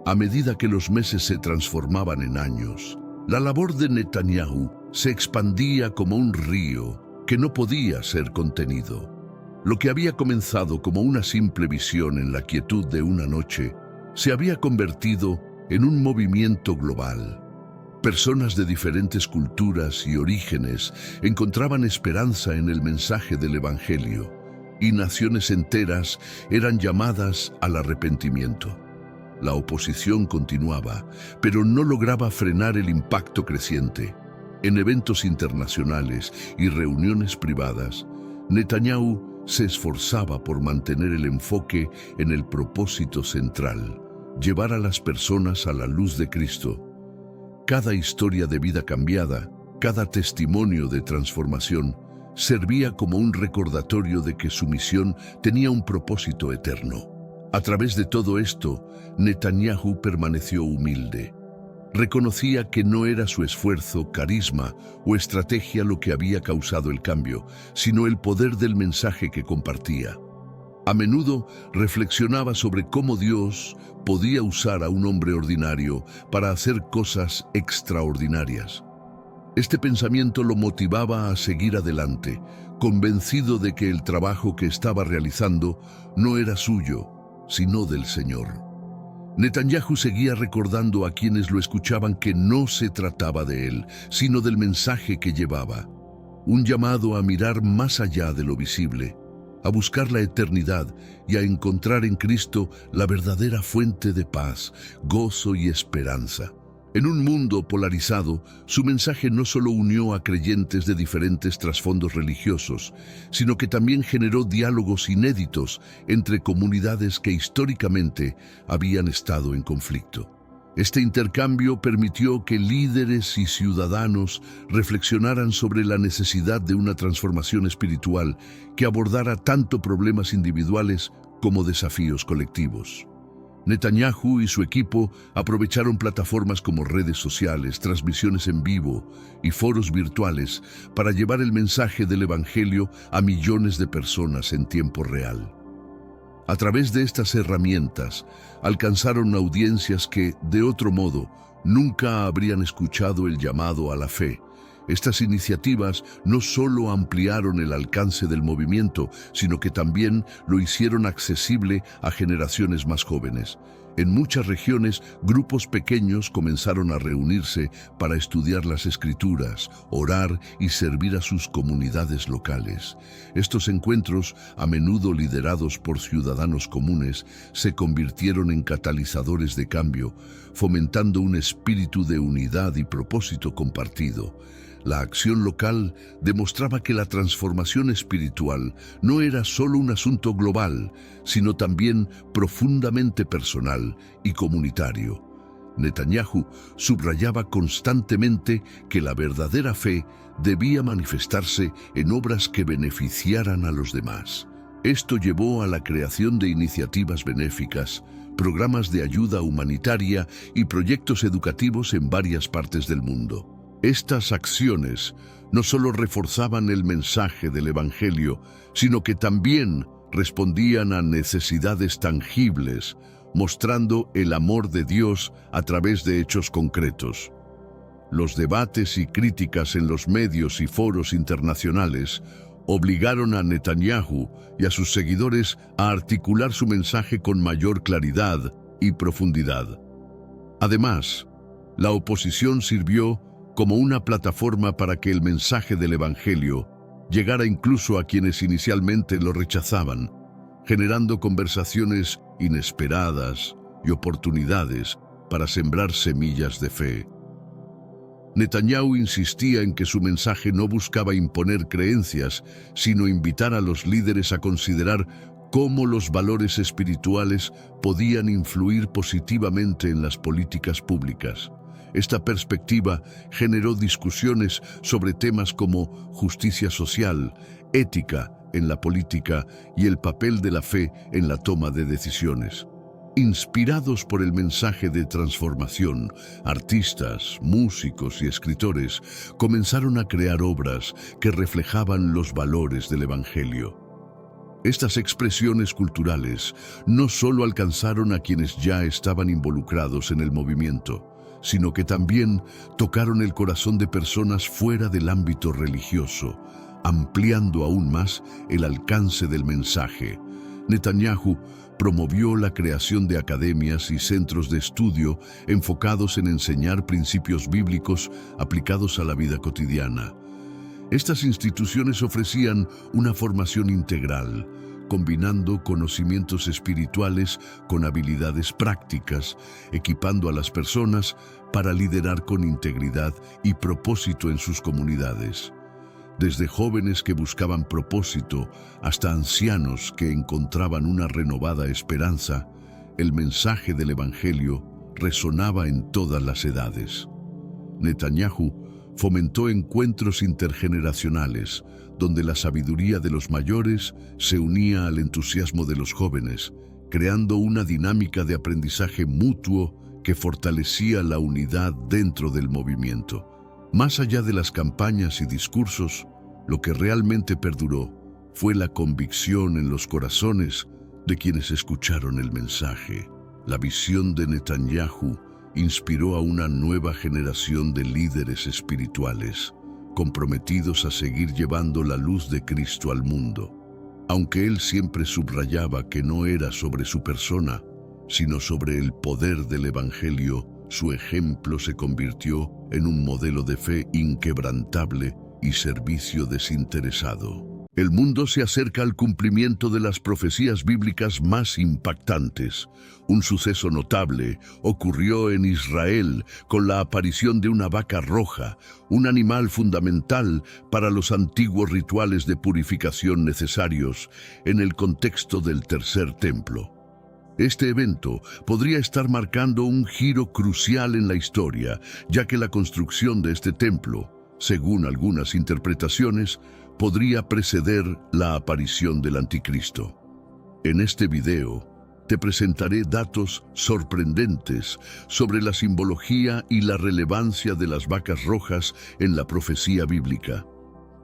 A medida que los meses se transformaban en años, la labor de Netanyahu se expandía como un río que no podía ser contenido. Lo que había comenzado como una simple visión en la quietud de una noche, se había convertido en un movimiento global. Personas de diferentes culturas y orígenes encontraban esperanza en el mensaje del Evangelio, y naciones enteras eran llamadas al arrepentimiento. La oposición continuaba, pero no lograba frenar el impacto creciente. En eventos internacionales y reuniones privadas, Netanyahu se esforzaba por mantener el enfoque en el propósito central: llevar a las personas a la luz de Cristo. Cada historia de vida cambiada, cada testimonio de transformación, servía como un recordatorio de que su misión tenía un propósito eterno. A través de todo esto, Netanyahu permaneció humilde. Reconocía que no era su esfuerzo, carisma o estrategia lo que había causado el cambio, sino el poder del mensaje que compartía. A menudo reflexionaba sobre cómo Dios podía usar a un hombre ordinario para hacer cosas extraordinarias. Este pensamiento lo motivaba a seguir adelante, convencido de que el trabajo que estaba realizando no era suyo, sino del Señor. Netanyahu seguía recordando a quienes lo escuchaban que no se trataba de él, sino del mensaje que llevaba. Un llamado a mirar más allá de lo visible, a buscar la eternidad y a encontrar en Cristo la verdadera fuente de paz, gozo y esperanza. En un mundo polarizado, su mensaje no solo unió a creyentes de diferentes trasfondos religiosos, sino que también generó diálogos inéditos entre comunidades que históricamente habían estado en conflicto. Este intercambio permitió que líderes y ciudadanos reflexionaran sobre la necesidad de una transformación espiritual que abordara tanto problemas individuales como desafíos colectivos. Netanyahu y su equipo aprovecharon plataformas como redes sociales, transmisiones en vivo y foros virtuales para llevar el mensaje del Evangelio a millones de personas en tiempo real. A través de estas herramientas, alcanzaron audiencias que, de otro modo, nunca habrían escuchado el llamado a la fe. Estas iniciativas no solo ampliaron el alcance del movimiento, sino que también lo hicieron accesible a generaciones más jóvenes. En muchas regiones, grupos pequeños comenzaron a reunirse para estudiar las Escrituras, orar y servir a sus comunidades locales. Estos encuentros, a menudo liderados por ciudadanos comunes, se convirtieron en catalizadores de cambio, fomentando un espíritu de unidad y propósito compartido. La acción local demostraba que la transformación espiritual no era solo un asunto global, sino también profundamente personal y comunitario. Netanyahu subrayaba constantemente que la verdadera fe debía manifestarse en obras que beneficiaran a los demás. Esto llevó a la creación de iniciativas benéficas, programas de ayuda humanitaria y proyectos educativos en varias partes del mundo. Estas acciones no solo reforzaban el mensaje del Evangelio, sino que también respondían a necesidades tangibles, mostrando el amor de Dios a través de hechos concretos. Los debates y críticas en los medios y foros internacionales obligaron a Netanyahu y a sus seguidores a articular su mensaje con mayor claridad y profundidad. Además, la oposición sirvió como una plataforma para que el mensaje del Evangelio llegara incluso a quienes inicialmente lo rechazaban, generando conversaciones inesperadas y oportunidades para sembrar semillas de fe. Netanyahu insistía en que su mensaje no buscaba imponer creencias, sino invitar a los líderes a considerar cómo los valores espirituales podían influir positivamente en las políticas públicas. Esta perspectiva generó discusiones sobre temas como justicia social, ética en la política y el papel de la fe en la toma de decisiones. Inspirados por el mensaje de transformación, artistas, músicos y escritores comenzaron a crear obras que reflejaban los valores del Evangelio. Estas expresiones culturales no solo alcanzaron a quienes ya estaban involucrados en el movimiento, sino que también tocaron el corazón de personas fuera del ámbito religioso, ampliando aún más el alcance del mensaje. Netanyahu promovió la creación de academias y centros de estudio enfocados en enseñar principios bíblicos aplicados a la vida cotidiana. Estas instituciones ofrecían una formación integral, combinando conocimientos espirituales con habilidades prácticas, equipando a las personas para liderar con integridad y propósito en sus comunidades. Desde jóvenes que buscaban propósito hasta ancianos que encontraban una renovada esperanza, el mensaje del Evangelio resonaba en todas las edades. Netanyahu fomentó encuentros intergeneracionales, donde la sabiduría de los mayores se unía al entusiasmo de los jóvenes, creando una dinámica de aprendizaje mutuo que fortalecía la unidad dentro del movimiento. Más allá de las campañas y discursos, lo que realmente perduró fue la convicción en los corazones de quienes escucharon el mensaje. La visión de Netanyahu inspiró a una nueva generación de líderes espirituales, comprometidos a seguir llevando la luz de Cristo al mundo. Aunque él siempre subrayaba que no era sobre su persona, sino sobre el poder del Evangelio, su ejemplo se convirtió en un modelo de fe inquebrantable y servicio desinteresado. El mundo se acerca al cumplimiento de las profecías bíblicas más impactantes. Un suceso notable ocurrió en Israel con la aparición de una vaca roja, un animal fundamental para los antiguos rituales de purificación necesarios en el contexto del tercer templo. Este evento podría estar marcando un giro crucial en la historia, ya que la construcción de este templo, según algunas interpretaciones, podría preceder la aparición del Anticristo. En este video te presentaré datos sorprendentes sobre la simbología y la relevancia de las vacas rojas en la profecía bíblica.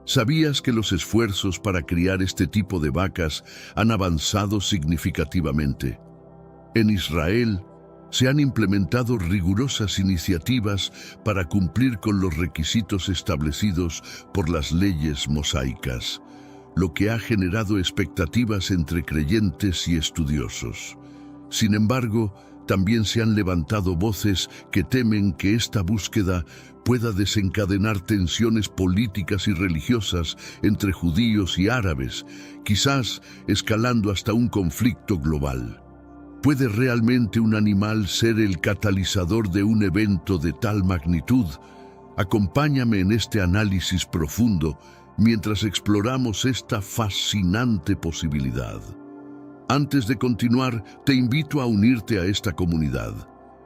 ¿Sabías que los esfuerzos para criar este tipo de vacas han avanzado significativamente? En Israel se han implementado rigurosas iniciativas para cumplir con los requisitos establecidos por las leyes mosaicas, lo que ha generado expectativas entre creyentes y estudiosos. Sin embargo, también se han levantado voces que temen que esta búsqueda pueda desencadenar tensiones políticas y religiosas entre judíos y árabes, quizás escalando hasta un conflicto global. ¿Puede realmente un animal ser el catalizador de un evento de tal magnitud? Acompáñame en este análisis profundo mientras exploramos esta fascinante posibilidad. Antes de continuar, te invito a unirte a esta comunidad.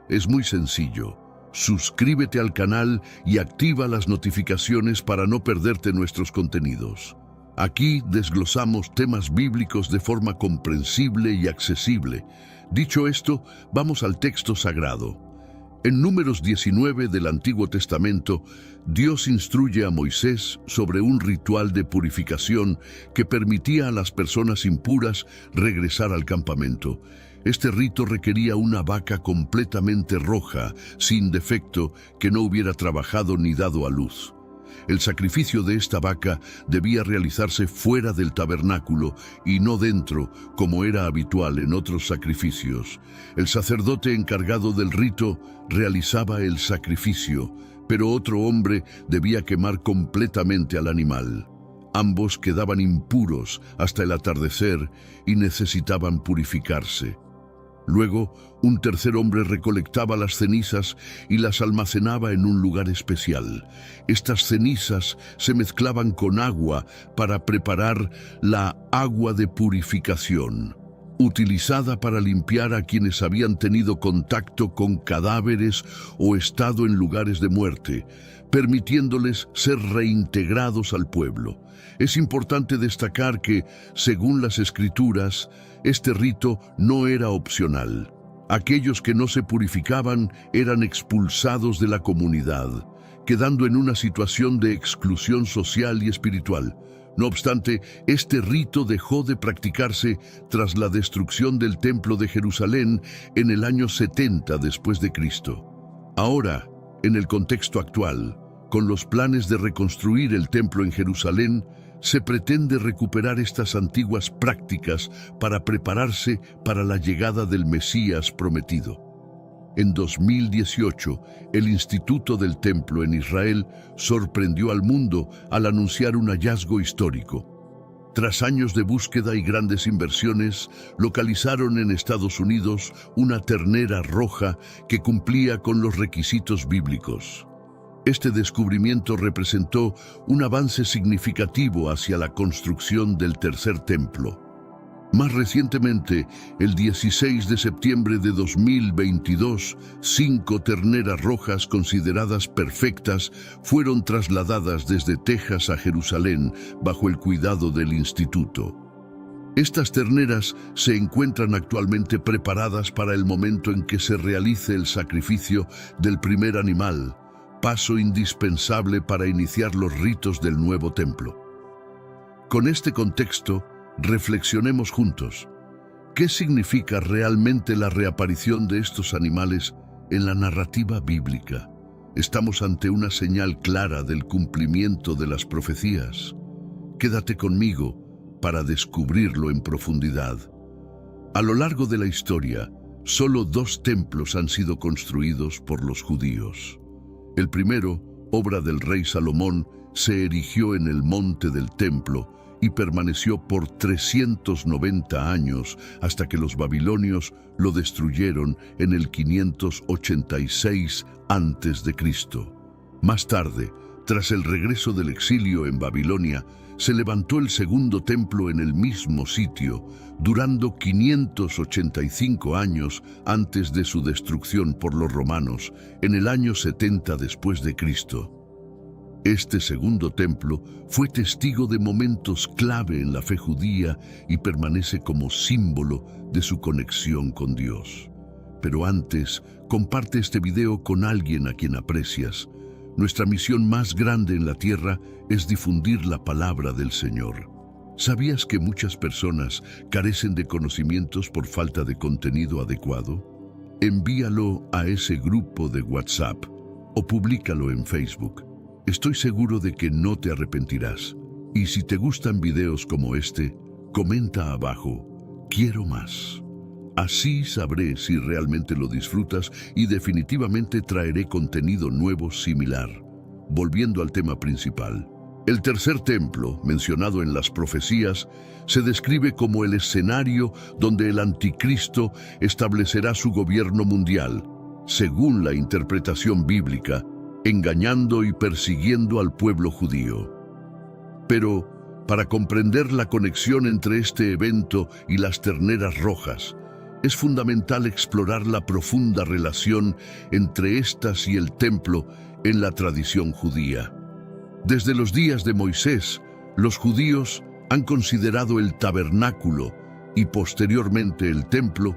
Es muy sencillo. Suscríbete al canal y activa las notificaciones para no perderte nuestros contenidos. Aquí desglosamos temas bíblicos de forma comprensible y accesible. Dicho esto, vamos al texto sagrado. En Números 19 del Antiguo Testamento, Dios instruye a Moisés sobre un ritual de purificación que permitía a las personas impuras regresar al campamento. Este rito requería una vaca completamente roja, sin defecto, que no hubiera trabajado ni dado a luz. El sacrificio de esta vaca debía realizarse fuera del tabernáculo y no dentro, como era habitual en otros sacrificios. El sacerdote encargado del rito realizaba el sacrificio, pero otro hombre debía quemar completamente al animal. Ambos quedaban impuros hasta el atardecer y necesitaban purificarse. Luego, un tercer hombre recolectaba las cenizas y las almacenaba en un lugar especial. Estas cenizas se mezclaban con agua para preparar la agua de purificación, utilizada para limpiar a quienes habían tenido contacto con cadáveres o estado en lugares de muerte, permitiéndoles ser reintegrados al pueblo. Es importante destacar que, según las Escrituras, este rito no era opcional. Aquellos que no se purificaban eran expulsados de la comunidad, quedando en una situación de exclusión social y espiritual. No obstante, este rito dejó de practicarse tras la destrucción del Templo de Jerusalén en el año 70 después de Cristo. Ahora, en el contexto actual, con los planes de reconstruir el templo en Jerusalén, se pretende recuperar estas antiguas prácticas para prepararse para la llegada del Mesías prometido. En 2018, el Instituto del Templo en Israel sorprendió al mundo al anunciar un hallazgo histórico. Tras años de búsqueda y grandes inversiones, localizaron en Estados Unidos una ternera roja que cumplía con los requisitos bíblicos. Este descubrimiento representó un avance significativo hacia la construcción del tercer templo. Más recientemente, el 16 de septiembre de 2022, 5 terneras rojas consideradas perfectas fueron trasladadas desde Texas a Jerusalén bajo el cuidado del instituto. Estas terneras se encuentran actualmente preparadas para el momento en que se realice el sacrificio del primer animal, paso indispensable para iniciar los ritos del nuevo templo. Con este contexto, reflexionemos juntos. ¿Qué significa realmente la reaparición de estos animales en la narrativa bíblica? Estamos ante una señal clara del cumplimiento de las profecías. Quédate conmigo para descubrirlo en profundidad. A lo largo de la historia, solo 2 templos han sido construidos por los judíos. El primero, obra del rey Salomón, se erigió en el monte del templo y permaneció por 390 años hasta que los babilonios lo destruyeron en el 586 a.C. Más tarde, tras el regreso del exilio en Babilonia, se levantó el segundo templo en el mismo sitio, durando 585 años antes de su destrucción por los romanos, en el año 70 después de Cristo. Este segundo templo fue testigo de momentos clave en la fe judía y permanece como símbolo de su conexión con Dios. Pero antes, comparte este video con alguien a quien aprecias. Nuestra misión más grande en la tierra es difundir la palabra del Señor. ¿Sabías que muchas personas carecen de conocimientos por falta de contenido adecuado? Envíalo a ese grupo de WhatsApp o públicalo en Facebook. Estoy seguro de que no te arrepentirás. Y si te gustan videos como este, comenta abajo, quiero más. Así sabré si realmente lo disfrutas y definitivamente traeré contenido nuevo similar. Volviendo al tema principal, el tercer templo, mencionado en las profecías, se describe como el escenario donde el anticristo establecerá su gobierno mundial, según la interpretación bíblica, engañando y persiguiendo al pueblo judío. Pero, para comprender la conexión entre este evento y las terneras rojas, es fundamental explorar la profunda relación entre estas y el templo en la tradición judía. Desde los días de Moisés, los judíos han considerado el tabernáculo y posteriormente el templo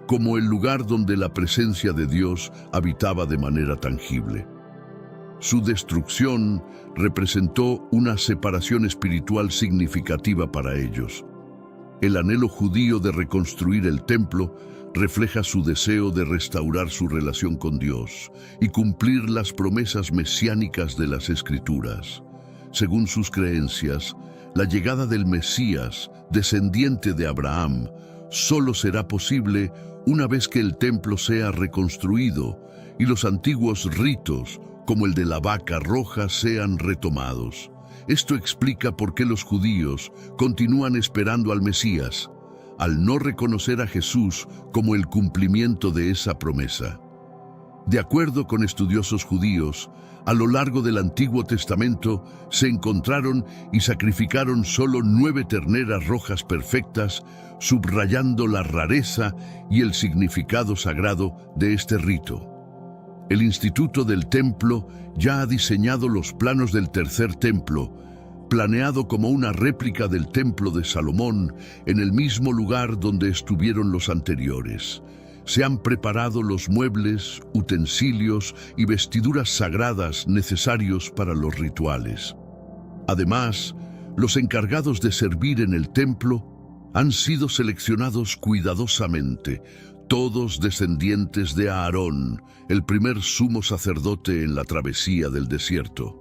como el lugar donde la presencia de Dios habitaba de manera tangible. Su destrucción representó una separación espiritual significativa para ellos. El anhelo judío de reconstruir el templo refleja su deseo de restaurar su relación con Dios y cumplir las promesas mesiánicas de las Escrituras. Según sus creencias, la llegada del Mesías, descendiente de Abraham, solo será posible una vez que el templo sea reconstruido y los antiguos ritos, como el de la vaca roja, sean retomados. Esto explica por qué los judíos continúan esperando al Mesías, al no reconocer a Jesús como el cumplimiento de esa promesa. De acuerdo con estudiosos judíos, a lo largo del Antiguo Testamento se encontraron y sacrificaron solo 9 terneras rojas perfectas, subrayando la rareza y el significado sagrado de este rito. El Instituto del Templo ya ha diseñado los planos del tercer templo, planeado como una réplica del Templo de Salomón en el mismo lugar donde estuvieron los anteriores. Se han preparado los muebles, utensilios y vestiduras sagradas necesarios para los rituales. Además, los encargados de servir en el templo han sido seleccionados cuidadosamente, todos descendientes de Aarón, el primer sumo sacerdote en la travesía del desierto.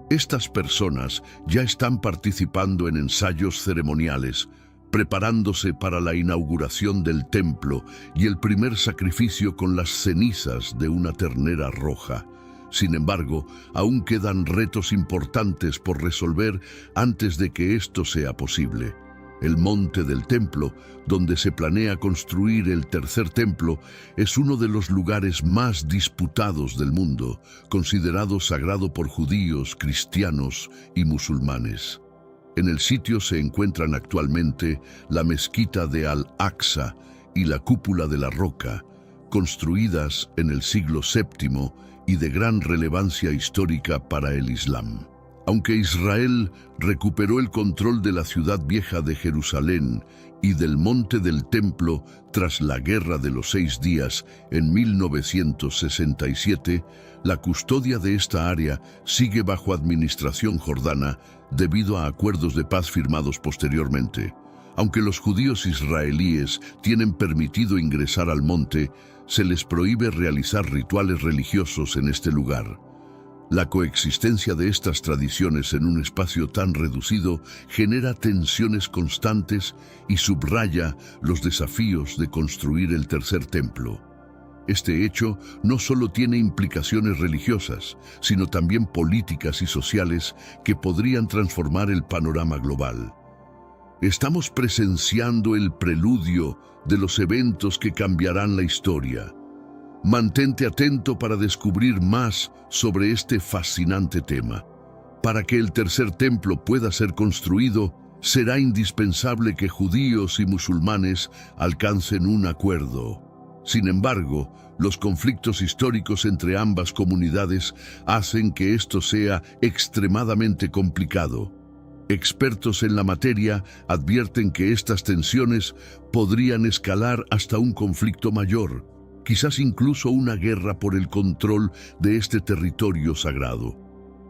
Estas personas ya están participando en ensayos ceremoniales, preparándose para la inauguración del templo y el primer sacrificio con las cenizas de una ternera roja. Sin embargo, aún quedan retos importantes por resolver antes de que esto sea posible. El monte del templo, donde se planea construir el tercer templo, es uno de los lugares más disputados del mundo, considerado sagrado por judíos, cristianos y musulmanes. En el sitio se encuentran actualmente la mezquita de Al-Aqsa y la cúpula de la roca, construidas en el siglo VII y de gran relevancia histórica para el Islam. Aunque Israel recuperó el control de la ciudad vieja de Jerusalén y del monte del templo tras la Guerra de los 6 días en 1967, la custodia de esta área sigue bajo administración jordana debido a acuerdos de paz firmados posteriormente. Aunque los judíos israelíes tienen permitido ingresar al monte, se les prohíbe realizar rituales religiosos en este lugar. La coexistencia de estas tradiciones en un espacio tan reducido genera tensiones constantes y subraya los desafíos de construir el tercer templo. Este hecho no solo tiene implicaciones religiosas, sino también políticas y sociales que podrían transformar el panorama global. Estamos presenciando el preludio de los eventos que cambiarán la historia. Mantente atento para descubrir más sobre este fascinante tema. Para que el tercer templo pueda ser construido, será indispensable que judíos y musulmanes alcancen un acuerdo. Sin embargo, los conflictos históricos entre ambas comunidades hacen que esto sea extremadamente complicado. Expertos en la materia advierten que estas tensiones podrían escalar hasta un conflicto mayor, quizás incluso una guerra por el control de este territorio sagrado.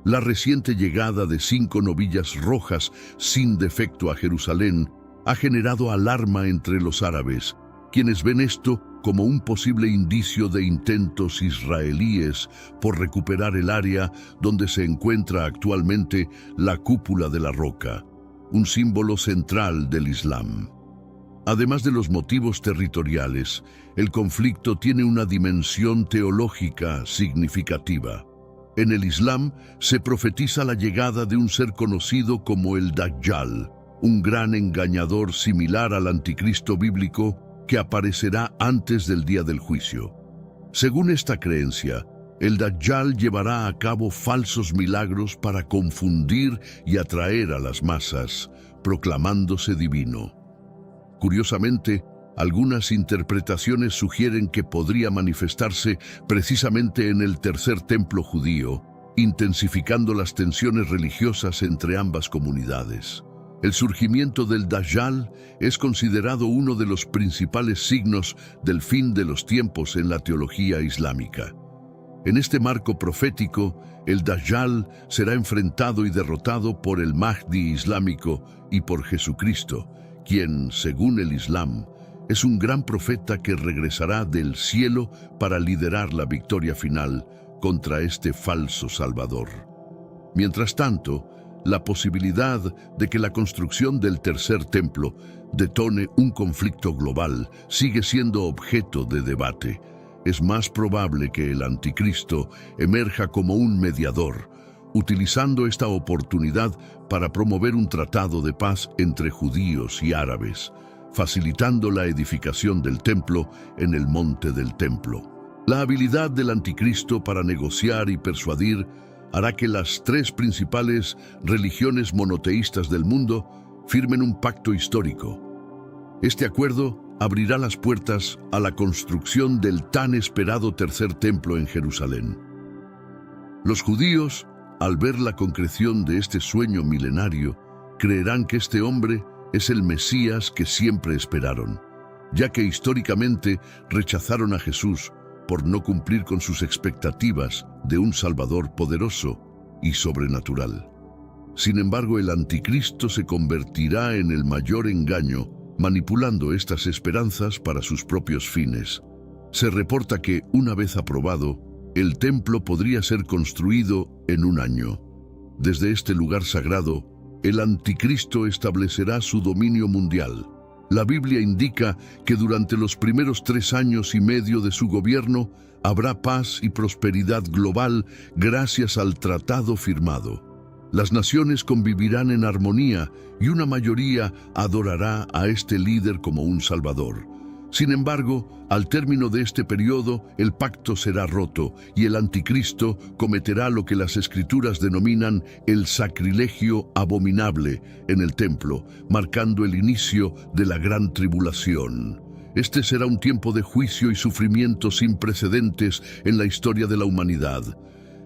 La reciente llegada de 5 novillas rojas sin defecto a Jerusalén ha generado alarma entre los árabes, quienes ven esto como un posible indicio de intentos israelíes por recuperar el área donde se encuentra actualmente la cúpula de la roca, un símbolo central del Islam. Además de los motivos territoriales, el conflicto tiene una dimensión teológica significativa. En el Islam se profetiza la llegada de un ser conocido como el Dajjal, un gran engañador similar al anticristo bíblico que aparecerá antes del día del juicio. Según esta creencia, el Dajjal llevará a cabo falsos milagros para confundir y atraer a las masas, proclamándose divino. Curiosamente, algunas interpretaciones sugieren que podría manifestarse precisamente en el tercer templo judío, intensificando las tensiones religiosas entre ambas comunidades. El surgimiento del Dajjal es considerado uno de los principales signos del fin de los tiempos en la teología islámica. En este marco profético, el Dajjal será enfrentado y derrotado por el Mahdi islámico y por Jesucristo, quien, según el Islam, es un gran profeta que regresará del cielo para liderar la victoria final contra este falso Salvador. Mientras tanto, la posibilidad de que la construcción del tercer templo detone un conflicto global sigue siendo objeto de debate. Es más probable que el anticristo emerja como un mediador, utilizando esta oportunidad para promover un tratado de paz entre judíos y árabes, facilitando la edificación del templo en el monte del templo. La habilidad del anticristo para negociar y persuadir hará que las tres principales religiones monoteístas del mundo firmen un pacto histórico. Este acuerdo abrirá las puertas a la construcción del tan esperado tercer templo en Jerusalén. Los judíos, al ver la concreción de este sueño milenario, creerán que este hombre es el Mesías que siempre esperaron, ya que históricamente rechazaron a Jesús por no cumplir con sus expectativas de un Salvador poderoso y sobrenatural. Sin embargo, el anticristo se convertirá en el mayor engaño, manipulando estas esperanzas para sus propios fines. Se reporta que, una vez aprobado, el templo podría ser construido en un año. Desde este lugar sagrado, el anticristo establecerá su dominio mundial. La Biblia indica que durante los primeros 3 años y medio de su gobierno habrá paz y prosperidad global gracias al tratado firmado. Las naciones convivirán en armonía y una mayoría adorará a este líder como un salvador. Sin embargo, al término de este periodo, el pacto será roto y el anticristo cometerá lo que las escrituras denominan el sacrilegio abominable en el templo, marcando el inicio de la gran tribulación. Este será un tiempo de juicio y sufrimiento sin precedentes en la historia de la humanidad.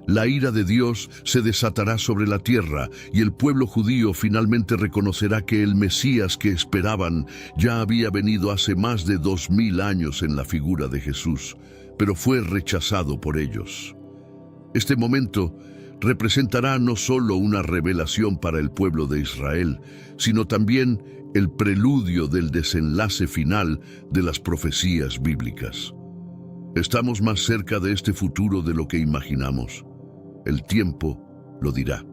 La ira de Dios se desatará sobre la tierra y el pueblo judío finalmente reconocerá que el Mesías que esperaban ya había venido hace más de 2000 años en la figura de Jesús, pero fue rechazado por ellos. Este momento representará no solo una revelación para el pueblo de Israel, sino también el preludio del desenlace final de las profecías bíblicas. Estamos más cerca de este futuro de lo que imaginamos. El tiempo lo dirá.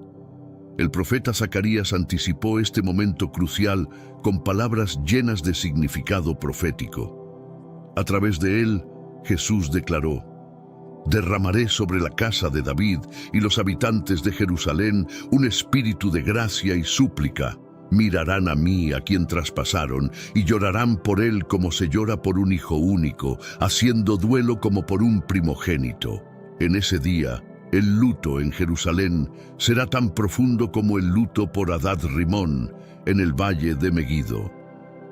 El profeta Zacarías anticipó este momento crucial con palabras llenas de significado profético. A través de él, Jesús declaró: «Derramaré sobre la casa de David y los habitantes de Jerusalén un espíritu de gracia y súplica. Mirarán a mí, a quien traspasaron, y llorarán por él como se llora por un hijo único, haciendo duelo como por un primogénito. En ese día, el luto en Jerusalén será tan profundo como el luto por Hadad Rimón en el valle de Megido».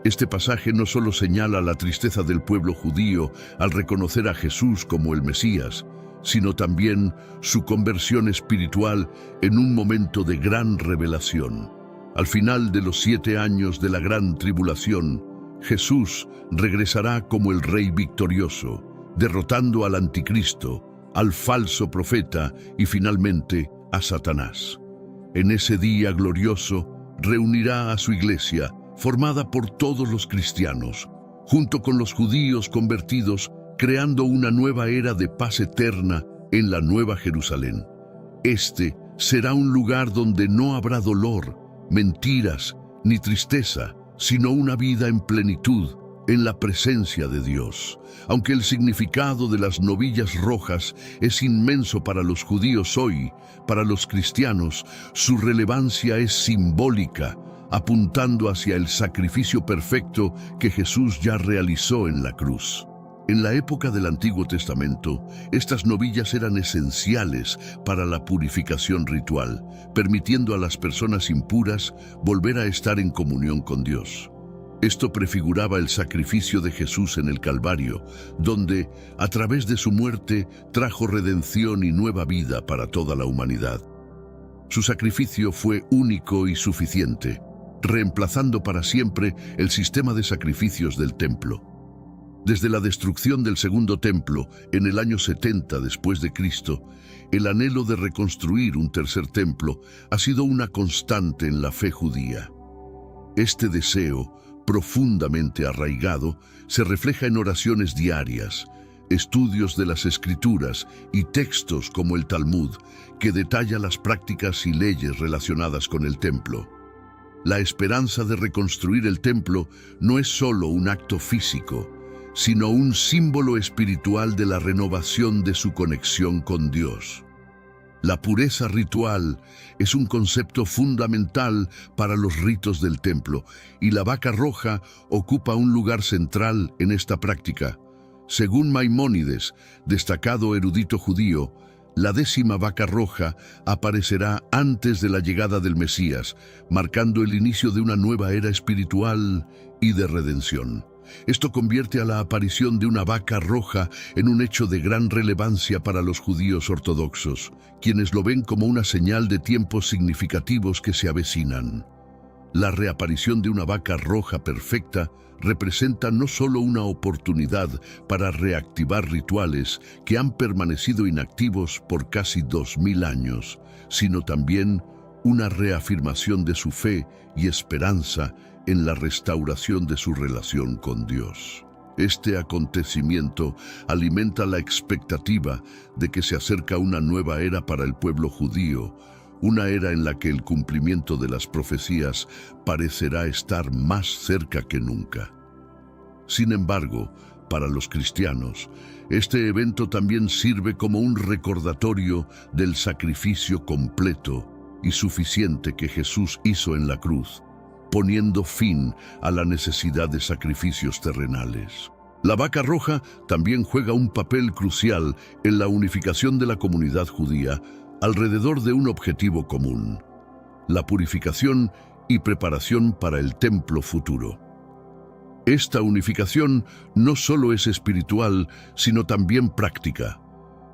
Este pasaje no solo señala la tristeza del pueblo judío al reconocer a Jesús como el Mesías, sino también su conversión espiritual en un momento de gran revelación. Al final de los 7 años de la gran tribulación, Jesús regresará como el Rey victorioso, derrotando al anticristo, al falso profeta y finalmente a Satanás. En ese día glorioso, reunirá a su iglesia, formada por todos los cristianos, junto con los judíos convertidos, creando una nueva era de paz eterna en la Nueva Jerusalén. Este será un lugar donde no habrá dolor, mentiras ni tristeza, sino una vida en plenitud, en la presencia de Dios. Aunque el significado de las novillas rojas es inmenso para los judíos hoy, para los cristianos, su relevancia es simbólica, apuntando hacia el sacrificio perfecto que Jesús ya realizó en la cruz. En la época del Antiguo Testamento, estas novillas eran esenciales para la purificación ritual, permitiendo a las personas impuras volver a estar en comunión con Dios. Esto prefiguraba el sacrificio de Jesús en el Calvario, donde, a través de su muerte, trajo redención y nueva vida para toda la humanidad. Su sacrificio fue único y suficiente. reemplazando para siempre el sistema de sacrificios del templo. Desde la destrucción del segundo templo en el año 70 después de Cristo, el anhelo de reconstruir un tercer templo ha sido una constante en la fe judía. Este deseo, profundamente arraigado, se refleja en oraciones diarias, estudios de las Escrituras y textos como el Talmud, que detalla las prácticas y leyes relacionadas con el templo. La esperanza de reconstruir el templo no es solo un acto físico, sino un símbolo espiritual de la renovación de su conexión con Dios. La pureza ritual es un concepto fundamental para los ritos del templo, y la vaca roja ocupa un lugar central en esta práctica. Según Maimónides, destacado erudito judío, la 10ª vaca roja aparecerá antes de la llegada del Mesías, marcando el inicio de una nueva era espiritual y de redención. Esto convierte a la aparición de una vaca roja en un hecho de gran relevancia para los judíos ortodoxos, quienes lo ven como una señal de tiempos significativos que se avecinan. La reaparición de una vaca roja perfecta representa no solo una oportunidad para reactivar rituales que han permanecido inactivos por casi 2000 años, sino también una reafirmación de su fe y esperanza en la restauración de su relación con Dios. Este acontecimiento alimenta la expectativa de que se acerca una nueva era para el pueblo judío, una era en la que el cumplimiento de las profecías parecerá estar más cerca que nunca. Sin embargo, para los cristianos, este evento también sirve como un recordatorio del sacrificio completo y suficiente que Jesús hizo en la cruz, poniendo fin a la necesidad de sacrificios terrenales. La vaca roja también juega un papel crucial en la unificación de la comunidad judía alrededor de un objetivo común: la purificación y preparación para el templo futuro. Esta unificación no solo es espiritual, sino también práctica,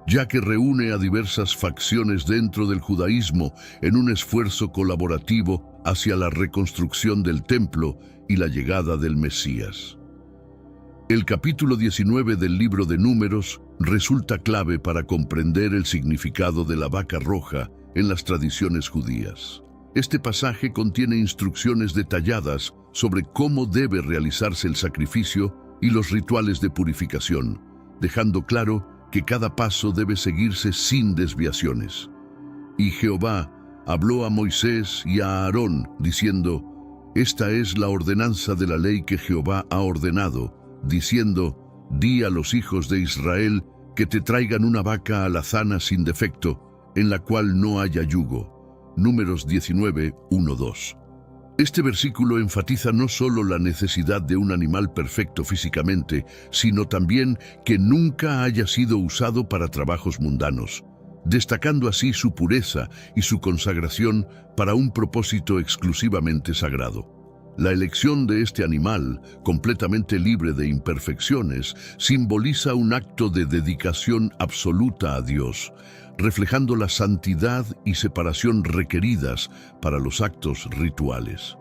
ya que reúne a diversas facciones dentro del judaísmo en un esfuerzo colaborativo hacia la reconstrucción del templo y la llegada del Mesías. El capítulo 19 del libro de Números resulta clave para comprender el significado de la vaca roja en las tradiciones judías. Este pasaje contiene instrucciones detalladas sobre cómo debe realizarse el sacrificio y los rituales de purificación, dejando claro que cada paso debe seguirse sin desviaciones. Y Jehová habló a Moisés y a Aarón, diciendo: Esta es la ordenanza de la ley que Jehová ha ordenado, diciendo: Di a los hijos de Israel que te traigan una vaca alazana sin defecto, en la cual no haya yugo. Números 19, 1-2. Este versículo enfatiza no solo la necesidad de un animal perfecto físicamente, sino también que nunca haya sido usado para trabajos mundanos, destacando así su pureza y su consagración para un propósito exclusivamente sagrado. La elección de este animal, completamente libre de imperfecciones, simboliza un acto de dedicación absoluta a Dios, reflejando la santidad y separación requeridas para los actos rituales.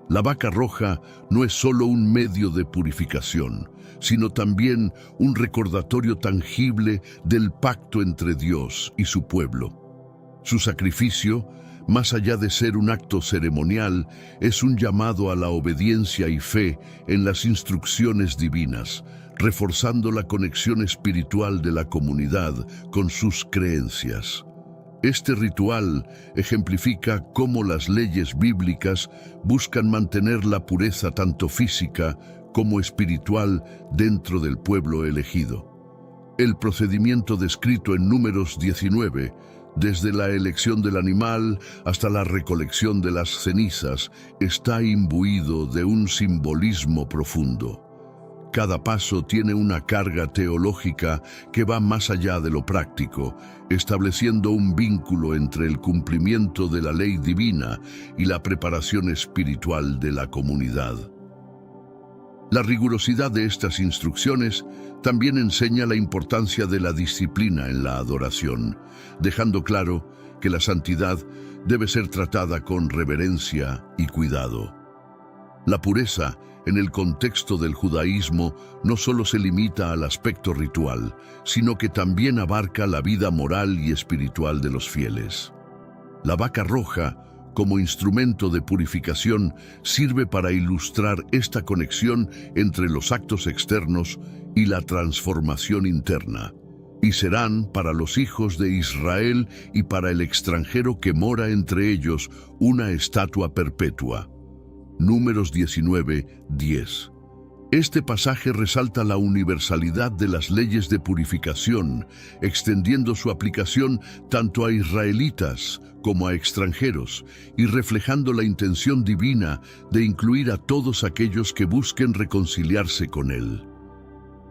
La vaca roja no es solo un medio de purificación, sino también un recordatorio tangible del pacto entre Dios y su pueblo. Su sacrificio, más allá de ser un acto ceremonial, es un llamado a la obediencia y fe en las instrucciones divinas, reforzando la conexión espiritual de la comunidad con sus creencias. Este ritual ejemplifica cómo las leyes bíblicas buscan mantener la pureza tanto física como espiritual dentro del pueblo elegido. El procedimiento descrito en Números 19, desde la elección del animal hasta la recolección de las cenizas, está imbuido de un simbolismo profundo. Cada paso tiene una carga teológica que va más allá de lo práctico, estableciendo un vínculo entre el cumplimiento de la ley divina y la preparación espiritual de la comunidad. La rigurosidad de estas instrucciones también enseña la importancia de la disciplina en la adoración, dejando claro que la santidad debe ser tratada con reverencia y cuidado. La pureza, en el contexto del judaísmo, no solo se limita al aspecto ritual, sino que también abarca la vida moral y espiritual de los fieles. La vaca roja, como instrumento de purificación, sirve para ilustrar esta conexión entre los actos externos y la transformación interna, y serán para los hijos de Israel y para el extranjero que mora entre ellos una estatua perpetua. Números 19:10. Este pasaje resalta la universalidad de las leyes de purificación, extendiendo su aplicación tanto a israelitas como a extranjeros, y reflejando la intención divina de incluir a todos aquellos que busquen reconciliarse con Él.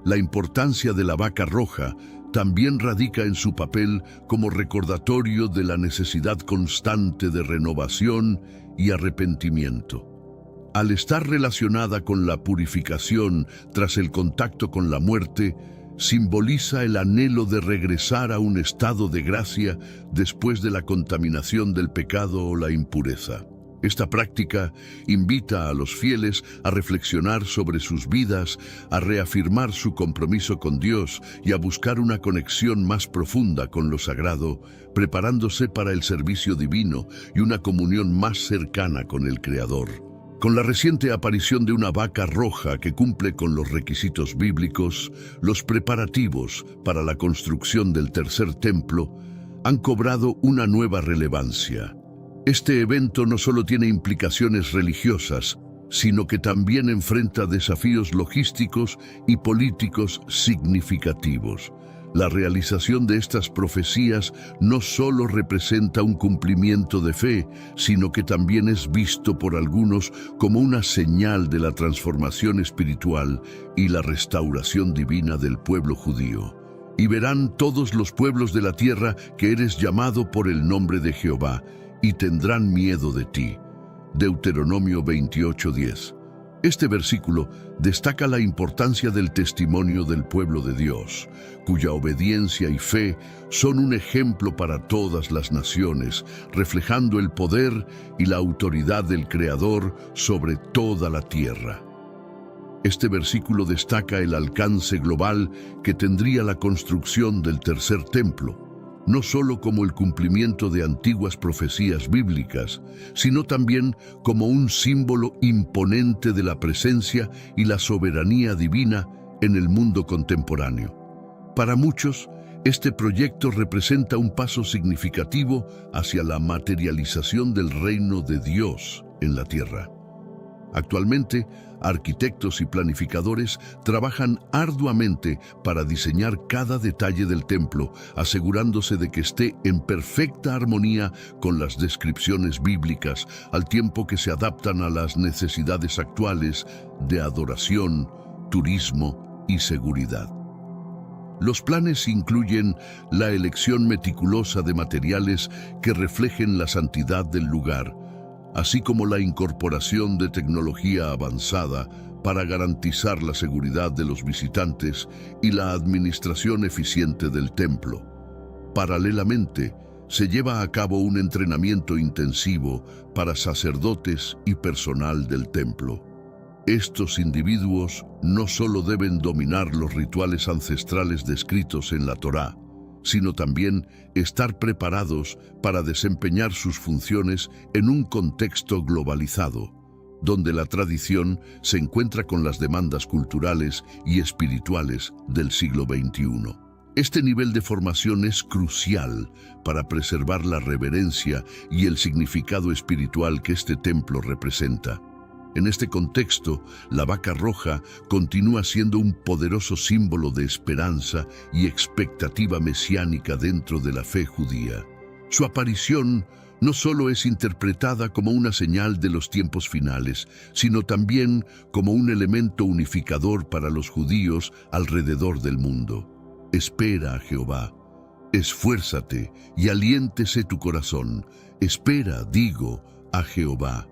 La importancia de la vaca roja también radica en su papel como recordatorio de la necesidad constante de renovación y arrepentimiento. Al estar relacionada con la purificación tras el contacto con la muerte, simboliza el anhelo de regresar a un estado de gracia después de la contaminación del pecado o la impureza. Esta práctica invita a los fieles a reflexionar sobre sus vidas, a reafirmar su compromiso con Dios y a buscar una conexión más profunda con lo sagrado, preparándose para el servicio divino y una comunión más cercana con el Creador. Con la reciente aparición de una vaca roja que cumple con los requisitos bíblicos, los preparativos para la construcción del tercer templo han cobrado una nueva relevancia. Este evento no solo tiene implicaciones religiosas, sino que también enfrenta desafíos logísticos y políticos significativos. La realización de estas profecías no solo representa un cumplimiento de fe, sino que también es visto por algunos como una señal de la transformación espiritual y la restauración divina del pueblo judío. Y verán todos los pueblos de la tierra que eres llamado por el nombre de Jehová, y tendrán miedo de ti. Deuteronomio 28:10. Este versículo destaca la importancia del testimonio del pueblo de Dios, cuya obediencia y fe son un ejemplo para todas las naciones, reflejando el poder y la autoridad del Creador sobre toda la tierra. Este versículo destaca el alcance global que tendría la construcción del tercer templo, no solo como el cumplimiento de antiguas profecías bíblicas, sino también como un símbolo imponente de la presencia y la soberanía divina en el mundo contemporáneo. Para muchos, este proyecto representa un paso significativo hacia la materialización del reino de Dios en la tierra. Actualmente, arquitectos y planificadores trabajan arduamente para diseñar cada detalle del templo, asegurándose de que esté en perfecta armonía con las descripciones bíblicas, al tiempo que se adaptan a las necesidades actuales de adoración, turismo y seguridad. Los planes incluyen la elección meticulosa de materiales que reflejen la santidad del lugar, así como la incorporación de tecnología avanzada para garantizar la seguridad de los visitantes y la administración eficiente del templo. Paralelamente, se lleva a cabo un entrenamiento intensivo para sacerdotes y personal del templo. Estos individuos no solo deben dominar los rituales ancestrales descritos en la Torá, sino también estar preparados para desempeñar sus funciones en un contexto globalizado, donde la tradición se encuentra con las demandas culturales y espirituales del siglo XXI. Este nivel de formación es crucial para preservar la reverencia y el significado espiritual que este templo representa. En este contexto, la vaca roja continúa siendo un poderoso símbolo de esperanza y expectativa mesiánica dentro de la fe judía. Su aparición no solo es interpretada como una señal de los tiempos finales, sino también como un elemento unificador para los judíos alrededor del mundo. Espera a Jehová, esfuérzate y aliéntese tu corazón. Espera, digo, a Jehová.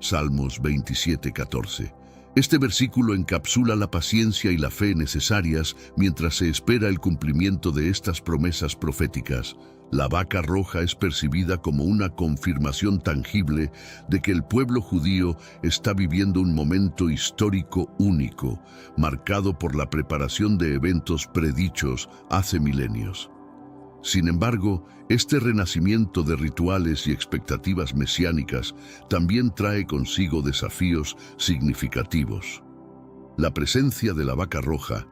Salmos 27:14. Este versículo encapsula la paciencia y la fe necesarias mientras se espera el cumplimiento de estas promesas proféticas. La vaca roja es percibida como una confirmación tangible de que el pueblo judío está viviendo un momento histórico único, marcado por la preparación de eventos predichos hace milenios. Sin embargo, este renacimiento de rituales y expectativas mesiánicas también trae consigo desafíos significativos. La presencia de la vaca roja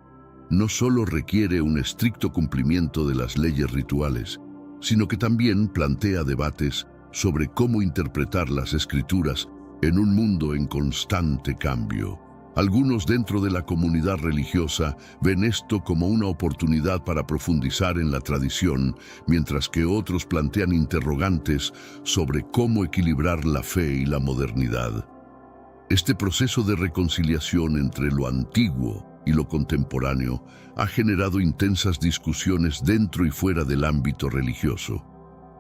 no solo requiere un estricto cumplimiento de las leyes rituales, sino que también plantea debates sobre cómo interpretar las Escrituras en un mundo en constante cambio. Algunos dentro de la comunidad religiosa ven esto como una oportunidad para profundizar en la tradición, mientras que otros plantean interrogantes sobre cómo equilibrar la fe y la modernidad. Este proceso de reconciliación entre lo antiguo y lo contemporáneo ha generado intensas discusiones dentro y fuera del ámbito religioso.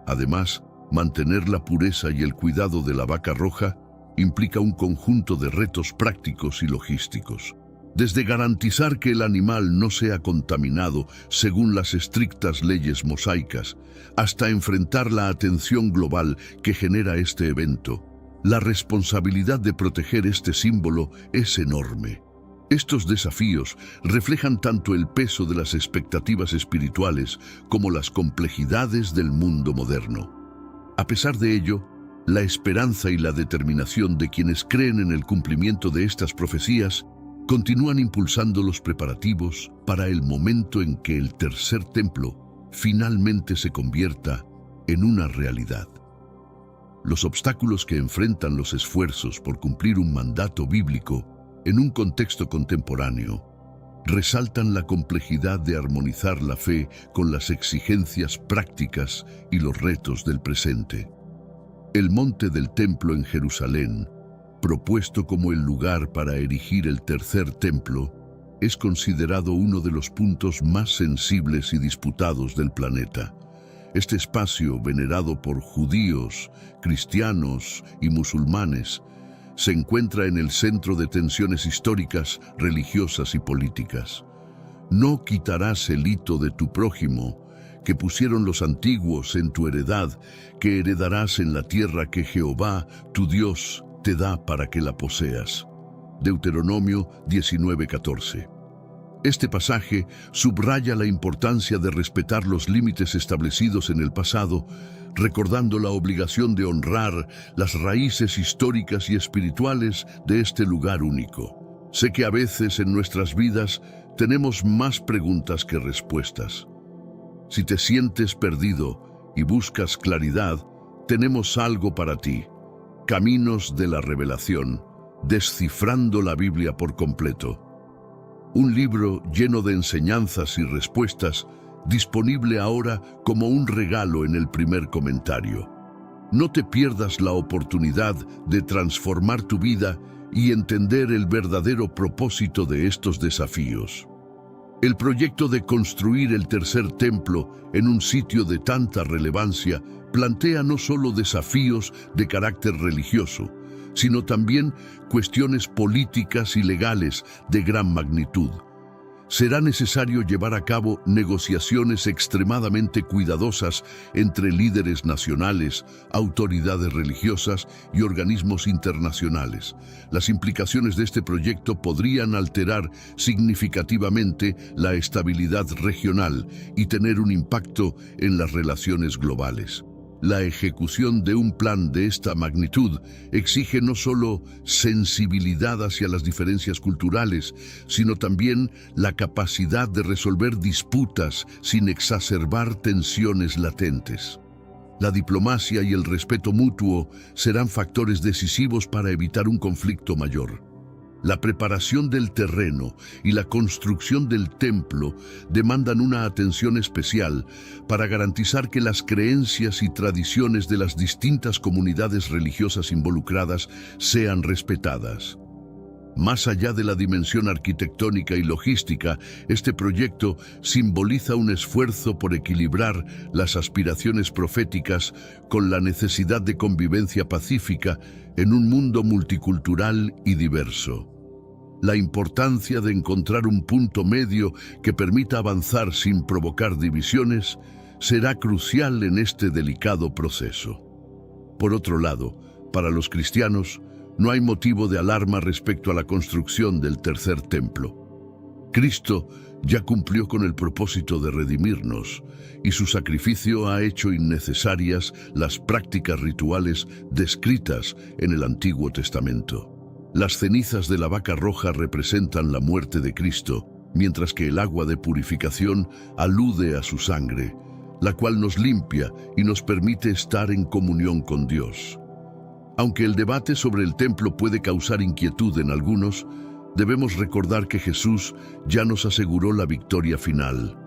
Además, mantener la pureza y el cuidado de la vaca roja implica un conjunto de retos prácticos y logísticos. Desde garantizar que el animal no sea contaminado según las estrictas leyes mosaicas, hasta enfrentar la atención global que genera este evento, la responsabilidad de proteger este símbolo es enorme. Estos desafíos reflejan tanto el peso de las expectativas espirituales como las complejidades del mundo moderno. A pesar de ello, la esperanza y la determinación de quienes creen en el cumplimiento de estas profecías continúan impulsando los preparativos para el momento en que el tercer templo finalmente se convierta en una realidad. Los obstáculos que enfrentan los esfuerzos por cumplir un mandato bíblico en un contexto contemporáneo resaltan la complejidad de armonizar la fe con las exigencias prácticas y los retos del presente. El monte del templo en Jerusalén, propuesto como el lugar para erigir el tercer templo, es considerado uno de los puntos más sensibles y disputados del planeta. Este espacio, venerado por judíos, cristianos y musulmanes, se encuentra en el centro de tensiones históricas, religiosas y políticas. No quitarás el hito de tu prójimo, que pusieron los antiguos en tu heredad, que heredarás en la tierra que Jehová, tu Dios, te da para que la poseas. Deuteronomio 19:14. Este pasaje subraya la importancia de respetar los límites establecidos en el pasado, recordando la obligación de honrar las raíces históricas y espirituales de este lugar único. Sé que a veces en nuestras vidas tenemos más preguntas que respuestas. Si te sientes perdido y buscas claridad, tenemos algo para ti. Caminos de la Revelación, descifrando la Biblia por completo. Un libro lleno de enseñanzas y respuestas, disponible ahora como un regalo en el primer comentario. No te pierdas la oportunidad de transformar tu vida y entender el verdadero propósito de estos desafíos. El proyecto de construir el tercer templo en un sitio de tanta relevancia plantea no solo desafíos de carácter religioso, sino también cuestiones políticas y legales de gran magnitud. Será necesario llevar a cabo negociaciones extremadamente cuidadosas entre líderes nacionales, autoridades religiosas y organismos internacionales. Las implicaciones de este proyecto podrían alterar significativamente la estabilidad regional y tener un impacto en las relaciones globales. La ejecución de un plan de esta magnitud exige no solo sensibilidad hacia las diferencias culturales, sino también la capacidad de resolver disputas sin exacerbar tensiones latentes. La diplomacia y el respeto mutuo serán factores decisivos para evitar un conflicto mayor. La preparación del terreno y la construcción del templo demandan una atención especial para garantizar que las creencias y tradiciones de las distintas comunidades religiosas involucradas sean respetadas. Más allá de la dimensión arquitectónica y logística, este proyecto simboliza un esfuerzo por equilibrar las aspiraciones proféticas con la necesidad de convivencia pacífica en un mundo multicultural y diverso. La importancia de encontrar un punto medio que permita avanzar sin provocar divisiones será crucial en este delicado proceso. Por otro lado, para los cristianos, no hay motivo de alarma respecto a la construcción del tercer templo. Cristo ya cumplió con el propósito de redimirnos, y su sacrificio ha hecho innecesarias las prácticas rituales descritas en el Antiguo Testamento. Las cenizas de la vaca roja representan la muerte de Cristo, mientras que el agua de purificación alude a su sangre, la cual nos limpia y nos permite estar en comunión con Dios. Aunque el debate sobre el templo puede causar inquietud en algunos, debemos recordar que Jesús ya nos aseguró la victoria final.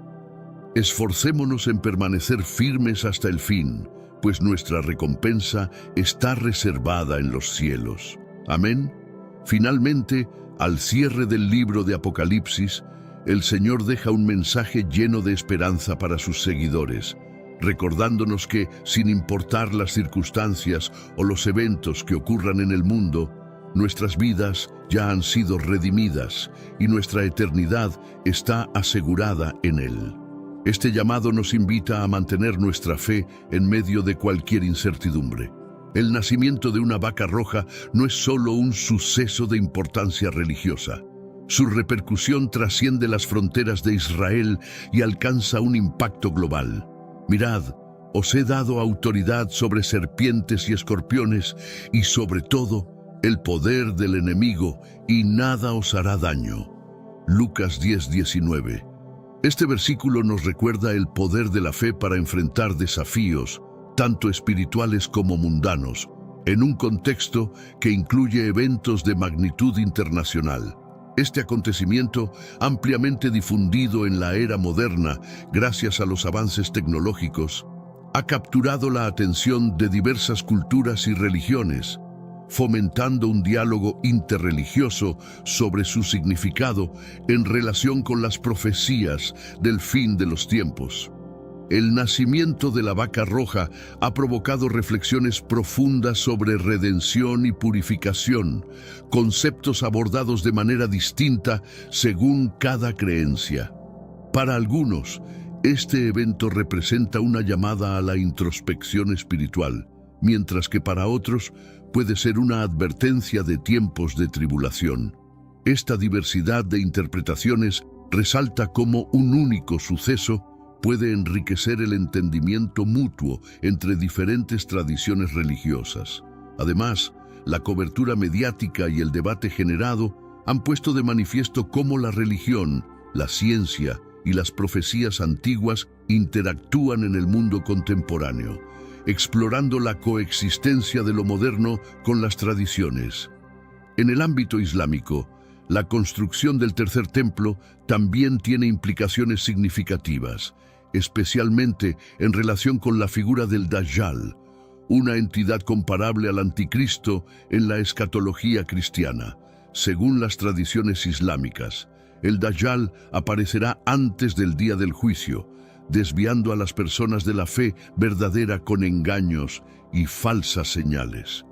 Esforcémonos en permanecer firmes hasta el fin, pues nuestra recompensa está reservada en los cielos. Amén. Finalmente, al cierre del libro de Apocalipsis, el Señor deja un mensaje lleno de esperanza para sus seguidores, recordándonos que, sin importar las circunstancias o los eventos que ocurran en el mundo, nuestras vidas ya han sido redimidas y nuestra eternidad está asegurada en Él. Este llamado nos invita a mantener nuestra fe en medio de cualquier incertidumbre. El nacimiento de una vaca roja no es solo un suceso de importancia religiosa. Su repercusión trasciende las fronteras de Israel y alcanza un impacto global. Mirad, os he dado autoridad sobre serpientes y escorpiones y sobre todo el poder del enemigo, y nada os hará daño. Lucas 10:19. Este versículo nos recuerda el poder de la fe para enfrentar desafíos, tanto espirituales como mundanos, en un contexto que incluye eventos de magnitud internacional. Este acontecimiento, ampliamente difundido en la era moderna gracias a los avances tecnológicos, ha capturado la atención de diversas culturas y religiones, fomentando un diálogo interreligioso sobre su significado en relación con las profecías del fin de los tiempos. El nacimiento de la vaca roja ha provocado reflexiones profundas sobre redención y purificación, conceptos abordados de manera distinta según cada creencia. Para algunos, este evento representa una llamada a la introspección espiritual, mientras que para otros puede ser una advertencia de tiempos de tribulación. Esta diversidad de interpretaciones resalta cómo un único suceso puede enriquecer el entendimiento mutuo entre diferentes tradiciones religiosas. Además, la cobertura mediática y el debate generado han puesto de manifiesto cómo la religión, la ciencia y las profecías antiguas interactúan en el mundo contemporáneo, explorando la coexistencia de lo moderno con las tradiciones. En el ámbito islámico, la construcción del tercer templo también tiene implicaciones significativas, especialmente en relación con la figura del Dajjal, una entidad comparable al anticristo en la escatología cristiana. Según las tradiciones islámicas, el Dajjal aparecerá antes del día del juicio, desviando a las personas de la fe verdadera con engaños y falsas señales.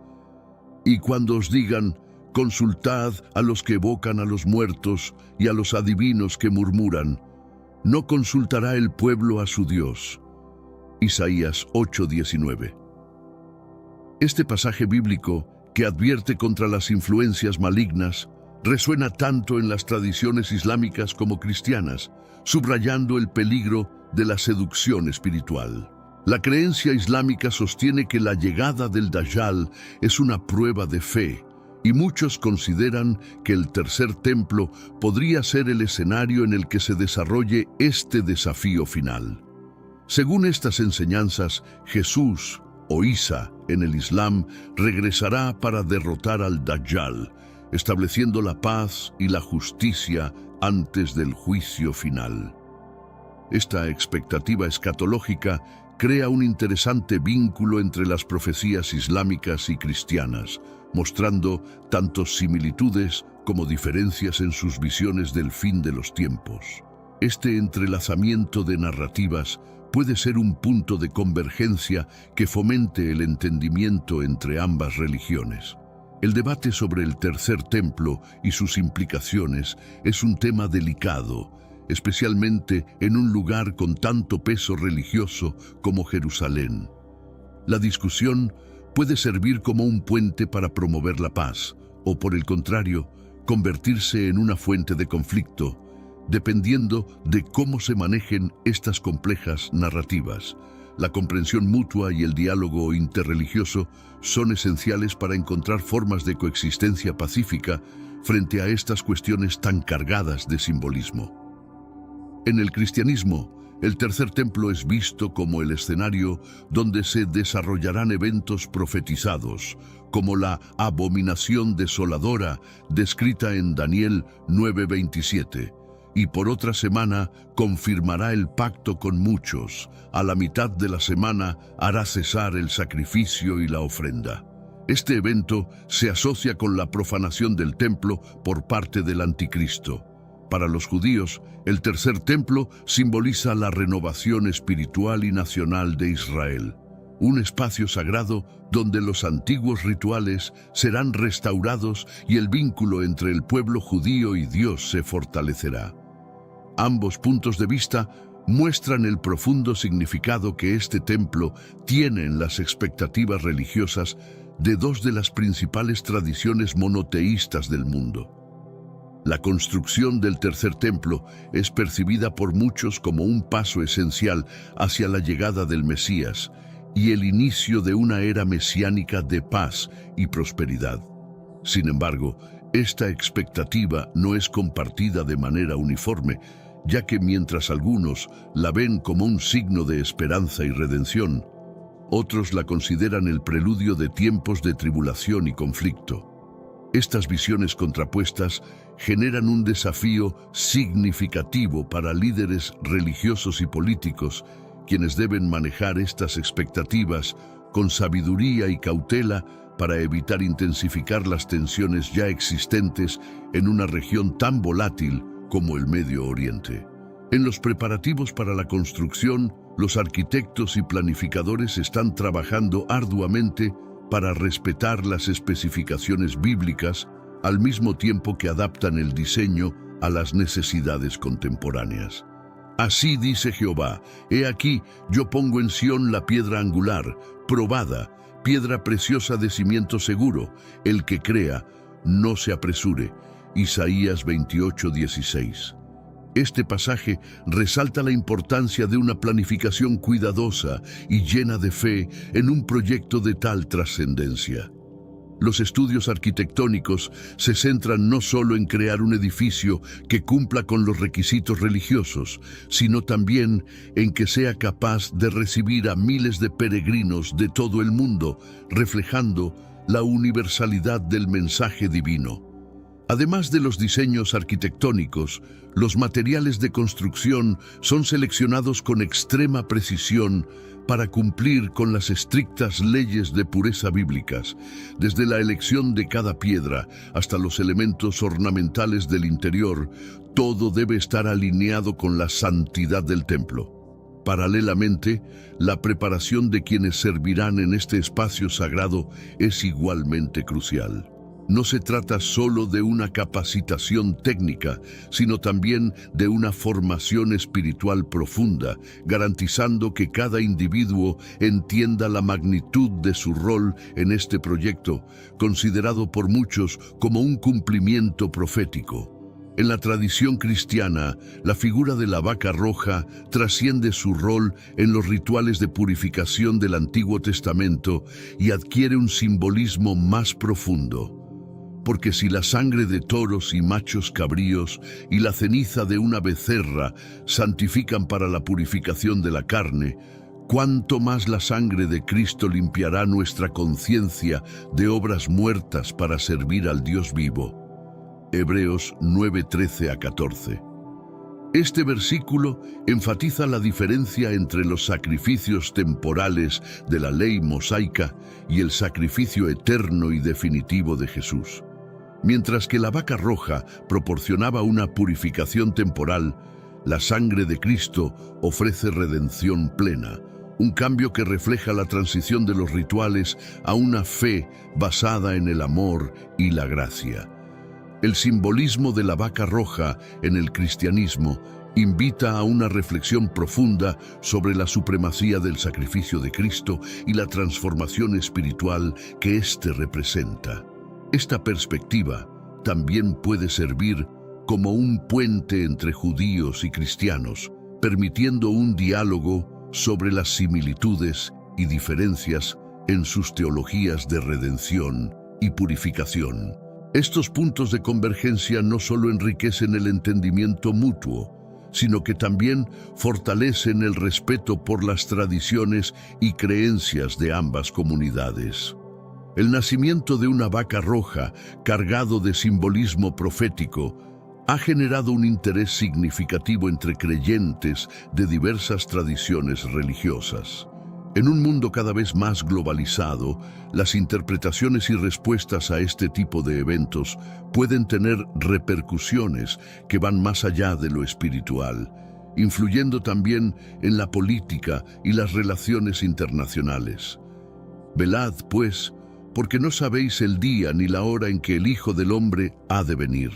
Y cuando os digan, consultad a los que evocan a los muertos y a los adivinos que murmuran, no consultará el pueblo a su Dios. Isaías 8:19. Este pasaje bíblico, que advierte contra las influencias malignas, resuena tanto en las tradiciones islámicas como cristianas, subrayando el peligro de la seducción espiritual. La creencia islámica sostiene que la llegada del Dajjal es una prueba de fe, y muchos consideran que el tercer templo podría ser el escenario en el que se desarrolle este desafío final. Según estas enseñanzas, Jesús, o Isa en el Islam, regresará para derrotar al Dajjal, estableciendo la paz y la justicia antes del juicio final. Esta expectativa escatológica crea un interesante vínculo entre las profecías islámicas y cristianas, mostrando tanto similitudes como diferencias en sus visiones del fin de los tiempos. Este entrelazamiento de narrativas puede ser un punto de convergencia que fomente el entendimiento entre ambas religiones. El debate sobre el tercer templo y sus implicaciones es un tema delicado, especialmente en un lugar con tanto peso religioso como Jerusalén. La discusión puede servir como un puente para promover la paz, o por el contrario, convertirse en una fuente de conflicto, dependiendo de cómo se manejen estas complejas narrativas. La comprensión mutua y el diálogo interreligioso son esenciales para encontrar formas de coexistencia pacífica frente a estas cuestiones tan cargadas de simbolismo. En el cristianismo, el tercer templo es visto como el escenario donde se desarrollarán eventos profetizados, como la abominación desoladora descrita en Daniel 9:27, y por otra semana confirmará el pacto con muchos. A la mitad de la semana hará cesar el sacrificio y la ofrenda. Este evento se asocia con la profanación del templo por parte del anticristo. Para los judíos, el tercer templo simboliza la renovación espiritual y nacional de Israel, un espacio sagrado donde los antiguos rituales serán restaurados y el vínculo entre el pueblo judío y Dios se fortalecerá. Ambos puntos de vista muestran el profundo significado que este templo tiene en las expectativas religiosas de dos de las principales tradiciones monoteístas del mundo. La construcción del tercer templo es percibida por muchos como un paso esencial hacia la llegada del Mesías y el inicio de una era mesiánica de paz y prosperidad. Sin embargo, esta expectativa no es compartida de manera uniforme, ya que mientras algunos la ven como un signo de esperanza y redención, otros la consideran el preludio de tiempos de tribulación y conflicto. Estas visiones contrapuestas generan un desafío significativo para líderes religiosos y políticos, quienes deben manejar estas expectativas con sabiduría y cautela para evitar intensificar las tensiones ya existentes en una región tan volátil como el Medio Oriente. En los preparativos para la construcción, los arquitectos y planificadores están trabajando arduamente para respetar las especificaciones bíblicas, al mismo tiempo que adaptan el diseño a las necesidades contemporáneas. Así dice Jehová: he aquí, yo pongo en Sión la piedra angular, probada, piedra preciosa de cimiento seguro. El que crea, no se apresure. Isaías 28:16. Este pasaje resalta la importancia de una planificación cuidadosa y llena de fe en un proyecto de tal trascendencia. Los estudios arquitectónicos se centran no solo en crear un edificio que cumpla con los requisitos religiosos, sino también en que sea capaz de recibir a miles de peregrinos de todo el mundo, reflejando la universalidad del mensaje divino. Además de los diseños arquitectónicos, los materiales de construcción son seleccionados con extrema precisión para cumplir con las estrictas leyes de pureza bíblicas, desde la elección de cada piedra hasta los elementos ornamentales del interior. Todo debe estar alineado con la santidad del templo. Paralelamente, la preparación de quienes servirán en este espacio sagrado es igualmente crucial. No se trata solo de una capacitación técnica, sino también de una formación espiritual profunda, garantizando que cada individuo entienda la magnitud de su rol en este proyecto, considerado por muchos como un cumplimiento profético. En la tradición cristiana, la figura de la vaca roja trasciende su rol en los rituales de purificación del Antiguo Testamento y adquiere un simbolismo más profundo. Porque si la sangre de toros y machos cabríos y la ceniza de una becerra santifican para la purificación de la carne, ¿cuánto más la sangre de Cristo limpiará nuestra conciencia de obras muertas para servir al Dios vivo? Hebreos 9:13-14. Este versículo enfatiza la diferencia entre los sacrificios temporales de la ley mosaica y el sacrificio eterno y definitivo de Jesús. Mientras que la vaca roja proporcionaba una purificación temporal, la sangre de Cristo ofrece redención plena, un cambio que refleja la transición de los rituales a una fe basada en el amor y la gracia. El simbolismo de la vaca roja en el cristianismo invita a una reflexión profunda sobre la supremacía del sacrificio de Cristo y la transformación espiritual que éste representa. Esta perspectiva también puede servir como un puente entre judíos y cristianos, permitiendo un diálogo sobre las similitudes y diferencias en sus teologías de redención y purificación. Estos puntos de convergencia no solo enriquecen el entendimiento mutuo, sino que también fortalecen el respeto por las tradiciones y creencias de ambas comunidades. El nacimiento de una vaca roja, cargado de simbolismo profético, ha generado un interés significativo entre creyentes de diversas tradiciones religiosas. En un mundo cada vez más globalizado, las interpretaciones y respuestas a este tipo de eventos pueden tener repercusiones que van más allá de lo espiritual, influyendo también en la política y las relaciones internacionales. Velad, pues, porque no sabéis el día ni la hora en que el Hijo del Hombre ha de venir.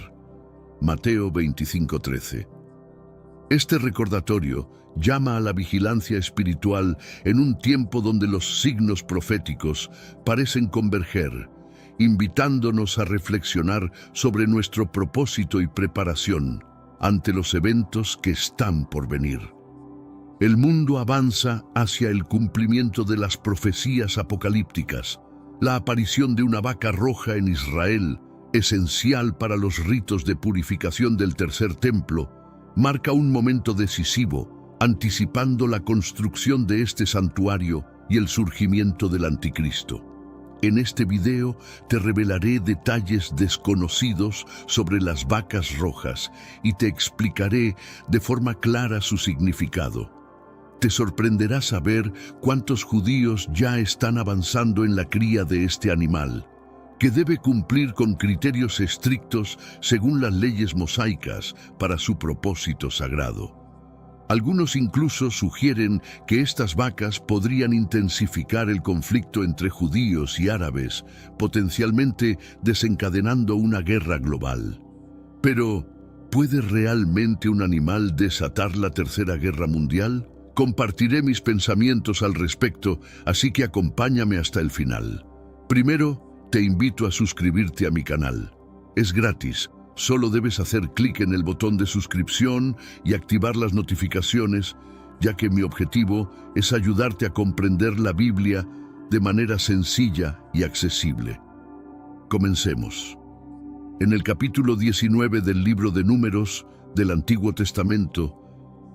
Mateo 25:13. Este recordatorio llama a la vigilancia espiritual en un tiempo donde los signos proféticos parecen converger, invitándonos a reflexionar sobre nuestro propósito y preparación ante los eventos que están por venir. El mundo avanza hacia el cumplimiento de las profecías apocalípticas. La aparición de una vaca roja en Israel, esencial para los ritos de purificación del tercer templo, marca un momento decisivo, anticipando la construcción de este santuario y el surgimiento del anticristo. En este video te revelaré detalles desconocidos sobre las vacas rojas y te explicaré de forma clara su significado. Te sorprenderá saber cuántos judíos ya están avanzando en la cría de este animal, que debe cumplir con criterios estrictos según las leyes mosaicas para su propósito sagrado. Algunos incluso sugieren que estas vacas podrían intensificar el conflicto entre judíos y árabes, potencialmente desencadenando una guerra global. Pero, ¿puede realmente un animal desatar la Tercera Guerra Mundial? Compartiré mis pensamientos al respecto, así que acompáñame hasta el final. Primero, te invito a suscribirte a mi canal. Es gratis. Solo debes hacer clic en el botón de suscripción y activar las notificaciones, ya que mi objetivo es ayudarte a comprender la Biblia de manera sencilla y accesible. Comencemos. En el capítulo 19 del libro de Números del Antiguo Testamento,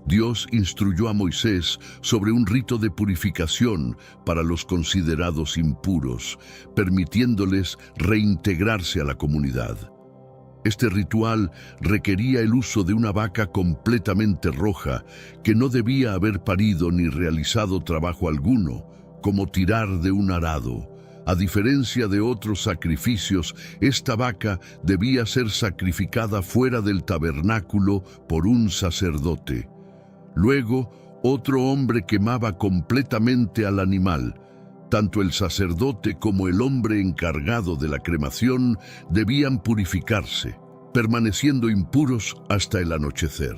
Dios instruyó a Moisés sobre un rito de purificación para los considerados impuros, permitiéndoles reintegrarse a la comunidad. Este ritual requería el uso de una vaca completamente roja, que no debía haber parido ni realizado trabajo alguno, como tirar de un arado. A diferencia de otros sacrificios, esta vaca debía ser sacrificada fuera del tabernáculo por un sacerdote. Luego, otro hombre quemaba completamente al animal. Tanto el sacerdote como el hombre encargado de la cremación debían purificarse, permaneciendo impuros hasta el anochecer.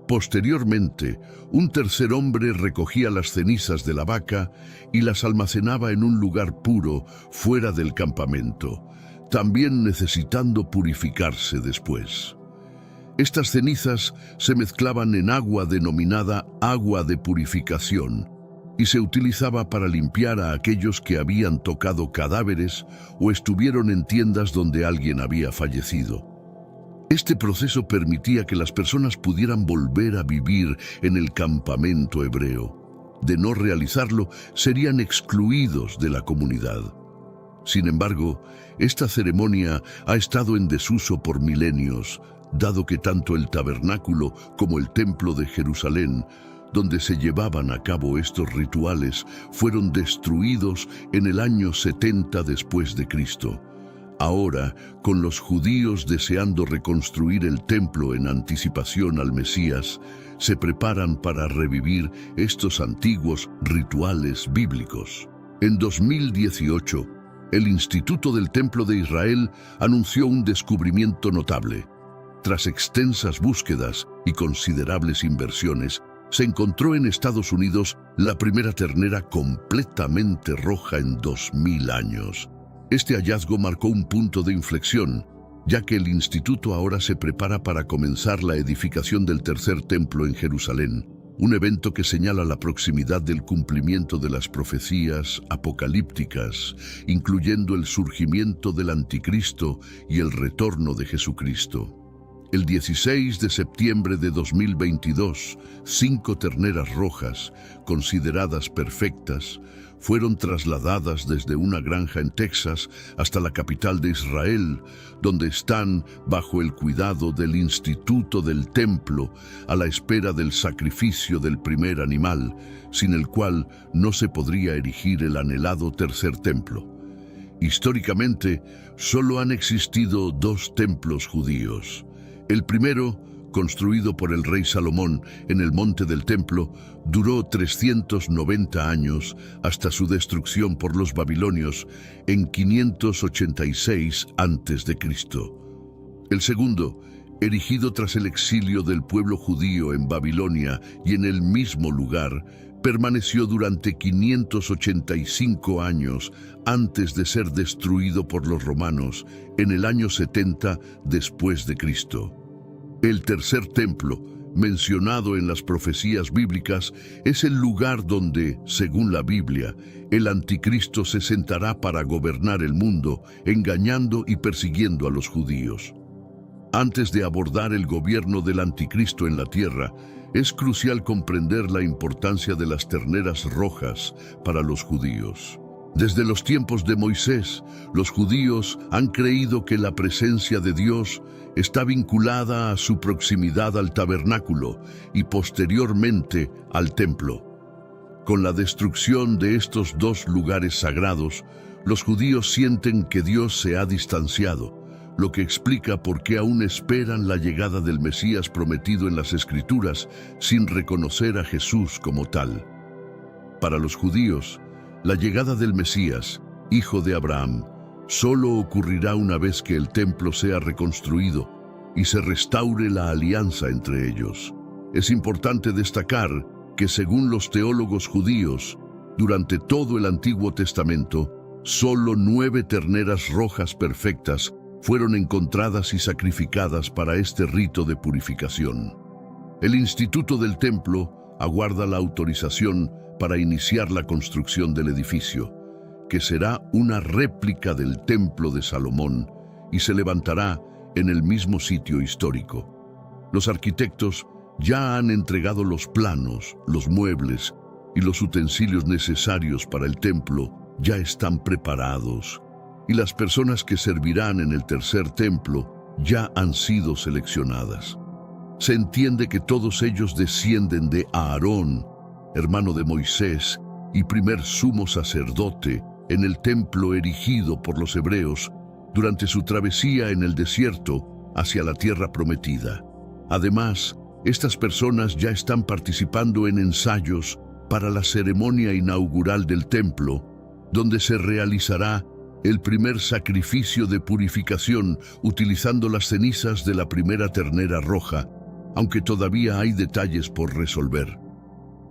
Posteriormente, un tercer hombre recogía las cenizas de la vaca y las almacenaba en un lugar puro fuera del campamento, también necesitando purificarse después. Estas cenizas se mezclaban en agua denominada agua de purificación y se utilizaba para limpiar a aquellos que habían tocado cadáveres o estuvieron en tiendas donde alguien había fallecido. Este proceso permitía que las personas pudieran volver a vivir en el campamento hebreo. De no realizarlo, serían excluidos de la comunidad. Sin embargo, esta ceremonia ha estado en desuso por milenios, dado que tanto el tabernáculo como el templo de Jerusalén, donde se llevaban a cabo estos rituales, fueron destruidos en el año 70 después de Cristo. Ahora, con los judíos deseando reconstruir el templo en anticipación al Mesías, se preparan para revivir estos antiguos rituales bíblicos. En 2018, el Instituto del Templo de Israel anunció un descubrimiento notable. Tras extensas búsquedas y considerables inversiones, se encontró en Estados Unidos la primera ternera completamente roja en 2000 años. Este hallazgo marcó un punto de inflexión, ya que el instituto ahora se prepara para comenzar la edificación del tercer templo en Jerusalén, un evento que señala la proximidad del cumplimiento de las profecías apocalípticas, incluyendo el surgimiento del Anticristo y el retorno de Jesucristo. El 16 de septiembre de 2022, 5 terneras rojas, consideradas perfectas, fueron trasladadas desde una granja en Texas hasta la capital de Israel, donde están bajo el cuidado del Instituto del Templo, a la espera del sacrificio del primer animal, sin el cual no se podría erigir el anhelado tercer templo. Históricamente, solo han existido 2 templos judíos. El primero, construido por el rey Salomón en el monte del templo, duró 390 años hasta su destrucción por los babilonios en 586 a.C. El segundo, erigido tras el exilio del pueblo judío en Babilonia y en el mismo lugar, permaneció durante 585 años antes de ser destruido por los romanos en el año 70 después de Cristo. El tercer templo, mencionado en las profecías bíblicas, es el lugar donde, según la Biblia, el anticristo se sentará para gobernar el mundo, engañando y persiguiendo a los judíos. Antes de abordar el gobierno del anticristo en la tierra, es crucial comprender la importancia de las terneras rojas para los judíos. Desde los tiempos de Moisés, los judíos han creído que la presencia de Dios está vinculada a su proximidad al tabernáculo y posteriormente al templo. Con la destrucción de estos 2 lugares sagrados, los judíos sienten que Dios se ha distanciado, lo que explica por qué aún esperan la llegada del Mesías prometido en las Escrituras sin reconocer a Jesús como tal. Para los judíos, la llegada del Mesías, hijo de Abraham, solo ocurrirá una vez que el templo sea reconstruido y se restaure la alianza entre ellos. Es importante destacar que, según los teólogos judíos, durante todo el Antiguo Testamento, solo 9 terneras rojas perfectas fueron encontradas y sacrificadas para este rito de purificación. El Instituto del Templo aguarda la autorización para iniciar la construcción del edificio, que será una réplica del Templo de Salomón y se levantará en el mismo sitio histórico. Los arquitectos ya han entregado los planos, los muebles y los utensilios necesarios para el templo ya están preparados, y las personas que servirán en el tercer templo ya han sido seleccionadas. Se entiende que todos ellos descienden de Aarón, hermano de Moisés y primer sumo sacerdote en el templo erigido por los hebreos durante su travesía en el desierto hacia la tierra prometida. Además, estas personas ya están participando en ensayos para la ceremonia inaugural del templo, donde se realizará el primer sacrificio de purificación utilizando las cenizas de la primera ternera roja, aunque todavía hay detalles por resolver.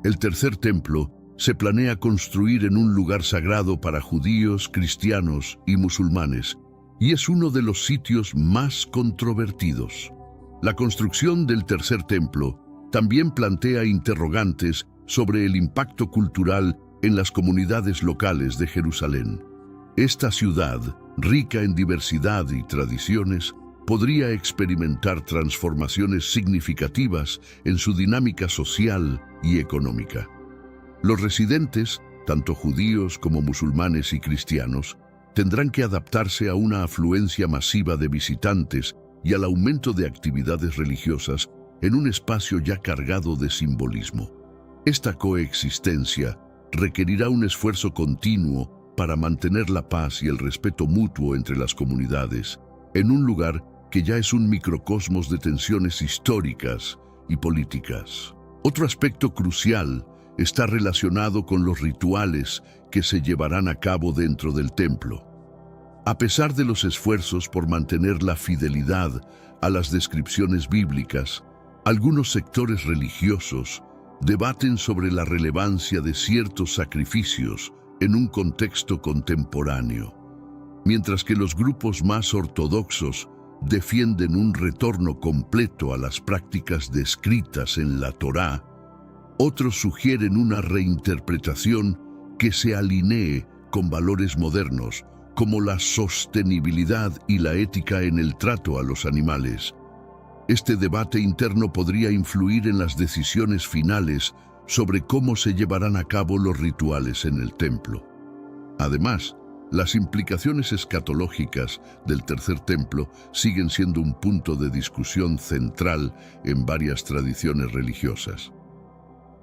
El tercer templo se planea construir en un lugar sagrado para judíos, cristianos y musulmanes, y es uno de los sitios más controvertidos. La construcción del tercer templo también plantea interrogantes sobre el impacto cultural en las comunidades locales de Jerusalén. Esta ciudad, rica en diversidad y tradiciones, podría experimentar transformaciones significativas en su dinámica social y económica. Los residentes, tanto judíos como musulmanes y cristianos, tendrán que adaptarse a una afluencia masiva de visitantes y al aumento de actividades religiosas en un espacio ya cargado de simbolismo. Esta coexistencia requerirá un esfuerzo continuo para mantener la paz y el respeto mutuo entre las comunidades, en un lugar que ya es un microcosmos de tensiones históricas y políticas. Otro aspecto crucial está relacionado con los rituales que se llevarán a cabo dentro del templo. A pesar de los esfuerzos por mantener la fidelidad a las descripciones bíblicas, algunos sectores religiosos debaten sobre la relevancia de ciertos sacrificios en un contexto contemporáneo, mientras que los grupos más ortodoxos defienden un retorno completo a las prácticas descritas en la Torá. Otros sugieren una reinterpretación que se alinee con valores modernos, como la sostenibilidad y la ética en el trato a los animales. Este debate interno podría influir en las decisiones finales sobre cómo se llevarán a cabo los rituales en el templo. Además, las implicaciones escatológicas del tercer templo siguen siendo un punto de discusión central en varias tradiciones religiosas.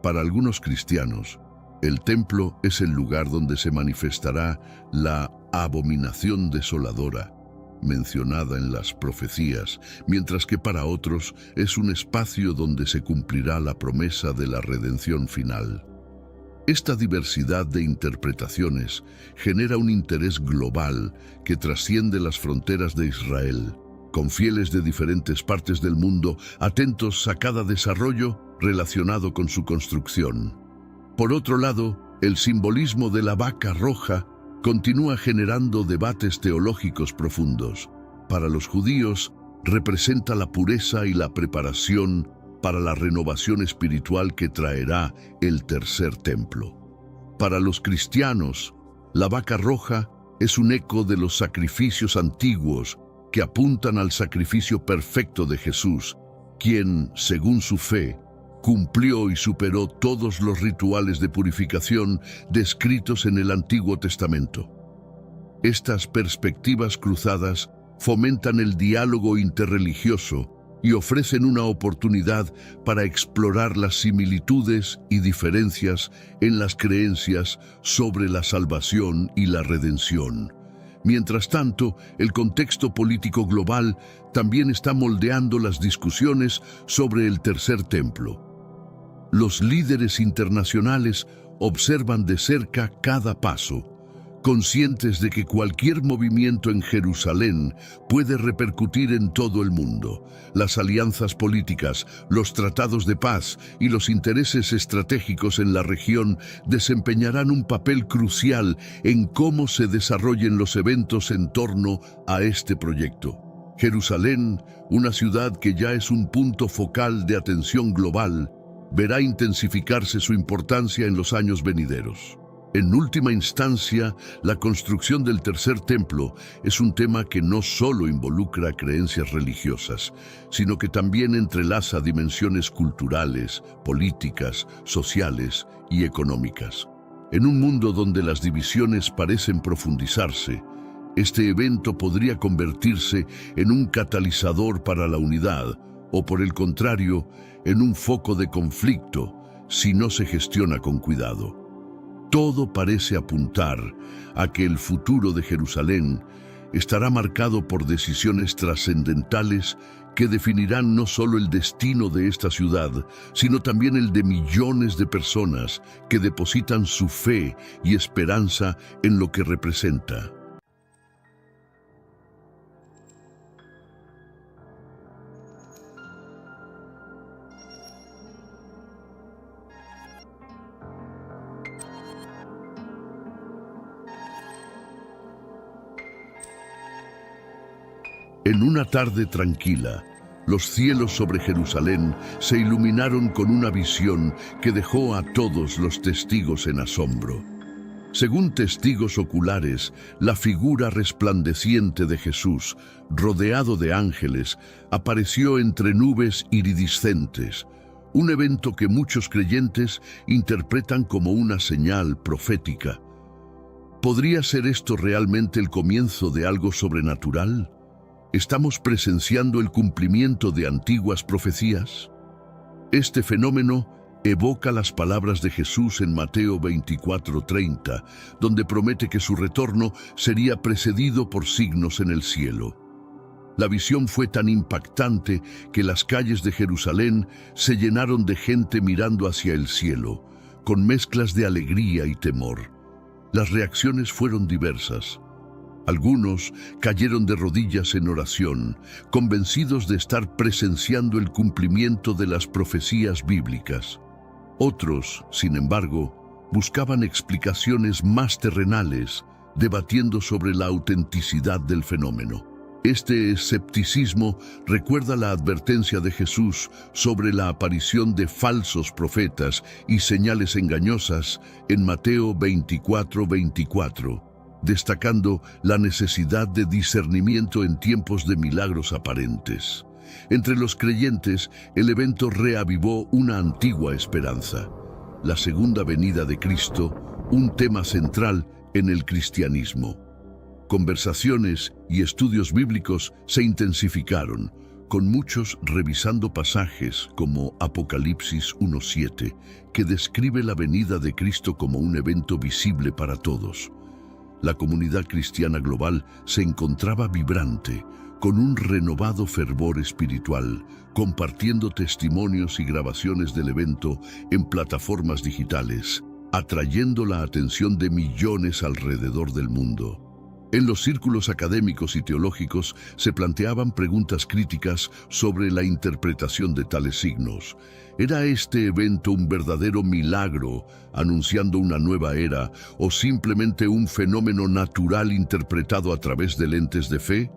Para algunos cristianos, el templo es el lugar donde se manifestará la abominación desoladora mencionada en las profecías, mientras que para otros es un espacio donde se cumplirá la promesa de la redención final. Esta diversidad de interpretaciones genera un interés global que trasciende las fronteras de Israel, con fieles de diferentes partes del mundo atentos a cada desarrollo relacionado con su construcción. Por otro lado, el simbolismo de la vaca roja continúa generando debates teológicos profundos. Para los judíos, representa la pureza y la preparación para la renovación espiritual que traerá el tercer templo. Para los cristianos, la vaca roja es un eco de los sacrificios antiguos que apuntan al sacrificio perfecto de Jesús, quien, según su fe, cumplió y superó todos los rituales de purificación descritos en el Antiguo Testamento. Estas perspectivas cruzadas fomentan el diálogo interreligioso y ofrecen una oportunidad para explorar las similitudes y diferencias en las creencias sobre la salvación y la redención. Mientras tanto, el contexto político global también está moldeando las discusiones sobre el tercer templo. Los líderes internacionales observan de cerca cada paso, conscientes de que cualquier movimiento en Jerusalén puede repercutir en todo el mundo. Las alianzas políticas, los tratados de paz y los intereses estratégicos en la región desempeñarán un papel crucial en cómo se desarrollen los eventos en torno a este proyecto. Jerusalén, una ciudad que ya es un punto focal de atención global, verá intensificarse su importancia en los años venideros. En última instancia, la construcción del tercer templo es un tema que no solo involucra creencias religiosas, sino que también entrelaza dimensiones culturales, políticas, sociales y económicas. En un mundo donde las divisiones parecen profundizarse, este evento podría convertirse en un catalizador para la unidad, o por el contrario, en un foco de conflicto si no se gestiona con cuidado. Todo parece apuntar a que el futuro de Jerusalén estará marcado por decisiones trascendentales que definirán no solo el destino de esta ciudad, sino también el de millones de personas que depositan su fe y esperanza en lo que representa. En una tarde tranquila, los cielos sobre Jerusalén se iluminaron con una visión que dejó a todos los testigos en asombro. Según testigos oculares, la figura resplandeciente de Jesús, rodeado de ángeles, apareció entre nubes iridiscentes, un evento que muchos creyentes interpretan como una señal profética. ¿Podría ser esto realmente el comienzo de algo sobrenatural? ¿Estamos presenciando el cumplimiento de antiguas profecías? Este fenómeno evoca las palabras de Jesús en Mateo 24:30, donde promete que su retorno sería precedido por signos en el cielo. La visión fue tan impactante que las calles de Jerusalén se llenaron de gente mirando hacia el cielo, con mezclas de alegría y temor. Las reacciones fueron diversas. Algunos cayeron de rodillas en oración, convencidos de estar presenciando el cumplimiento de las profecías bíblicas. Otros, sin embargo, buscaban explicaciones más terrenales, debatiendo sobre la autenticidad del fenómeno. Este escepticismo recuerda la advertencia de Jesús sobre la aparición de falsos profetas y señales engañosas en Mateo 24:24, destacando la necesidad de discernimiento en tiempos de milagros aparentes. Entre los creyentes, el evento reavivó una antigua esperanza: la segunda venida de Cristo, un tema central en el cristianismo. Conversaciones y estudios bíblicos se intensificaron, con muchos revisando pasajes como Apocalipsis 1:7, que describe la venida de Cristo como un evento visible para todos. La comunidad cristiana global se encontraba vibrante, con un renovado fervor espiritual, compartiendo testimonios y grabaciones del evento en plataformas digitales, atrayendo la atención de millones alrededor del mundo. En los círculos académicos y teológicos se planteaban preguntas críticas sobre la interpretación de tales signos. ¿Era este evento un verdadero milagro, anunciando una nueva era, o simplemente un fenómeno natural interpretado a través de lentes de fe?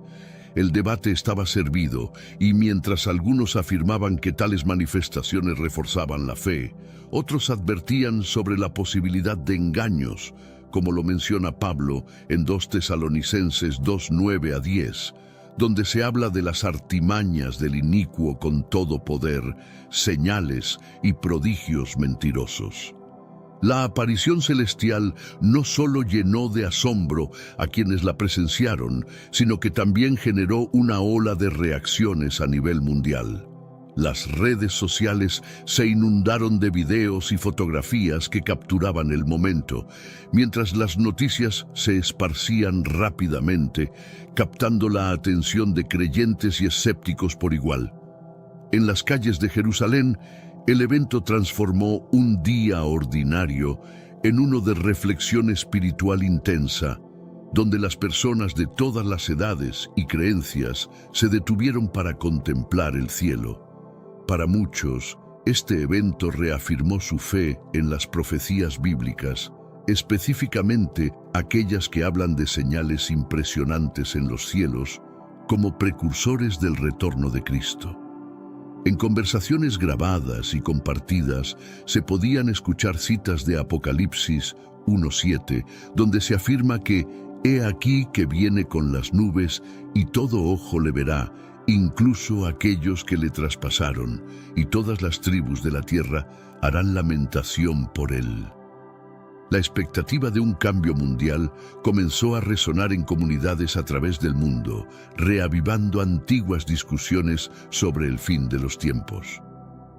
El debate estaba servido, y mientras algunos afirmaban que tales manifestaciones reforzaban la fe, otros advertían sobre la posibilidad de engaños, como lo menciona Pablo en 2 Tesalonicenses 2:9-10, donde se habla de las artimañas del inicuo con todo poder, señales y prodigios mentirosos. La aparición celestial no solo llenó de asombro a quienes la presenciaron, sino que también generó una ola de reacciones a nivel mundial. Las redes sociales se inundaron de videos y fotografías que capturaban el momento, mientras las noticias se esparcían rápidamente, captando la atención de creyentes y escépticos por igual. En las calles de Jerusalén, el evento transformó un día ordinario en uno de reflexión espiritual intensa, donde las personas de todas las edades y creencias se detuvieron para contemplar el cielo. Para muchos, este evento reafirmó su fe en las profecías bíblicas, específicamente aquellas que hablan de señales impresionantes en los cielos como precursores del retorno de Cristo. En conversaciones grabadas y compartidas se podían escuchar citas de Apocalipsis 1:7, donde se afirma que «He aquí que viene con las nubes y todo ojo le verá, incluso aquellos que le traspasaron, y todas las tribus de la tierra harán lamentación por él». La expectativa de un cambio mundial comenzó a resonar en comunidades a través del mundo, reavivando antiguas discusiones sobre el fin de los tiempos.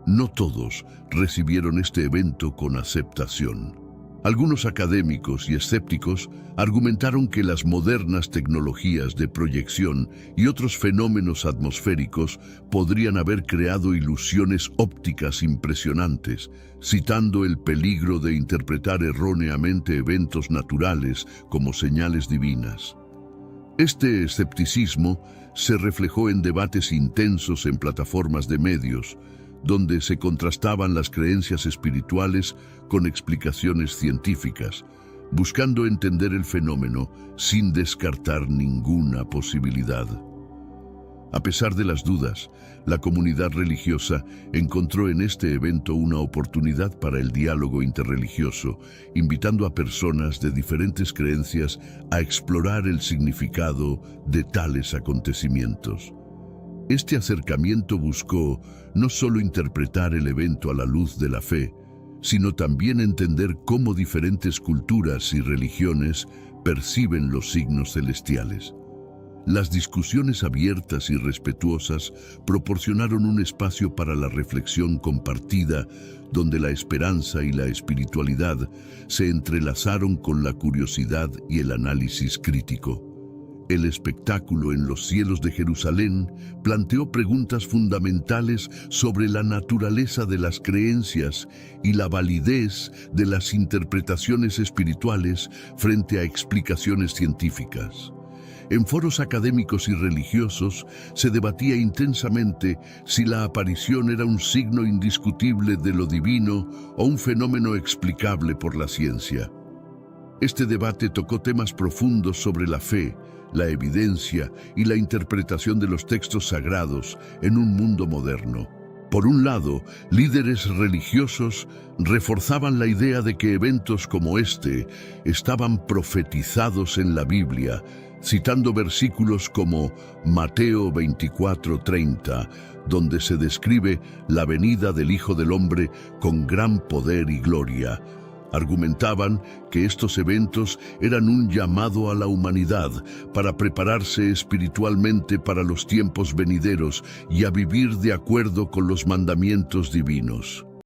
No todos recibieron este evento con aceptación. Algunos académicos y escépticos argumentaron que las modernas tecnologías de proyección y otros fenómenos atmosféricos podrían haber creado ilusiones ópticas impresionantes, citando el peligro de interpretar erróneamente eventos naturales como señales divinas. Este escepticismo se reflejó en debates intensos en plataformas de medios, donde se contrastaban las creencias espirituales con explicaciones científicas, buscando entender el fenómeno sin descartar ninguna posibilidad. A pesar de las dudas, la comunidad religiosa encontró en este evento una oportunidad para el diálogo interreligioso, invitando a personas de diferentes creencias a explorar el significado de tales acontecimientos. Este acercamiento buscó no solo interpretar el evento a la luz de la fe, sino también entender cómo diferentes culturas y religiones perciben los signos celestiales. Las discusiones abiertas y respetuosas proporcionaron un espacio para la reflexión compartida, donde la esperanza y la espiritualidad se entrelazaron con la curiosidad y el análisis crítico. El espectáculo en los cielos de Jerusalén planteó preguntas fundamentales sobre la naturaleza de las creencias y la validez de las interpretaciones espirituales frente a explicaciones científicas. En foros académicos y religiosos se debatía intensamente si la aparición era un signo indiscutible de lo divino o un fenómeno explicable por la ciencia. Este debate tocó temas profundos sobre la fe, la evidencia y la interpretación de los textos sagrados en un mundo moderno. Por un lado, líderes religiosos reforzaban la idea de que eventos como este estaban profetizados en la Biblia, citando versículos como Mateo 24:30, donde se describe la venida del Hijo del Hombre con gran poder y gloria. Argumentaban que estos eventos eran un llamado a la humanidad para prepararse espiritualmente para los tiempos venideros y a vivir de acuerdo con los mandamientos divinos.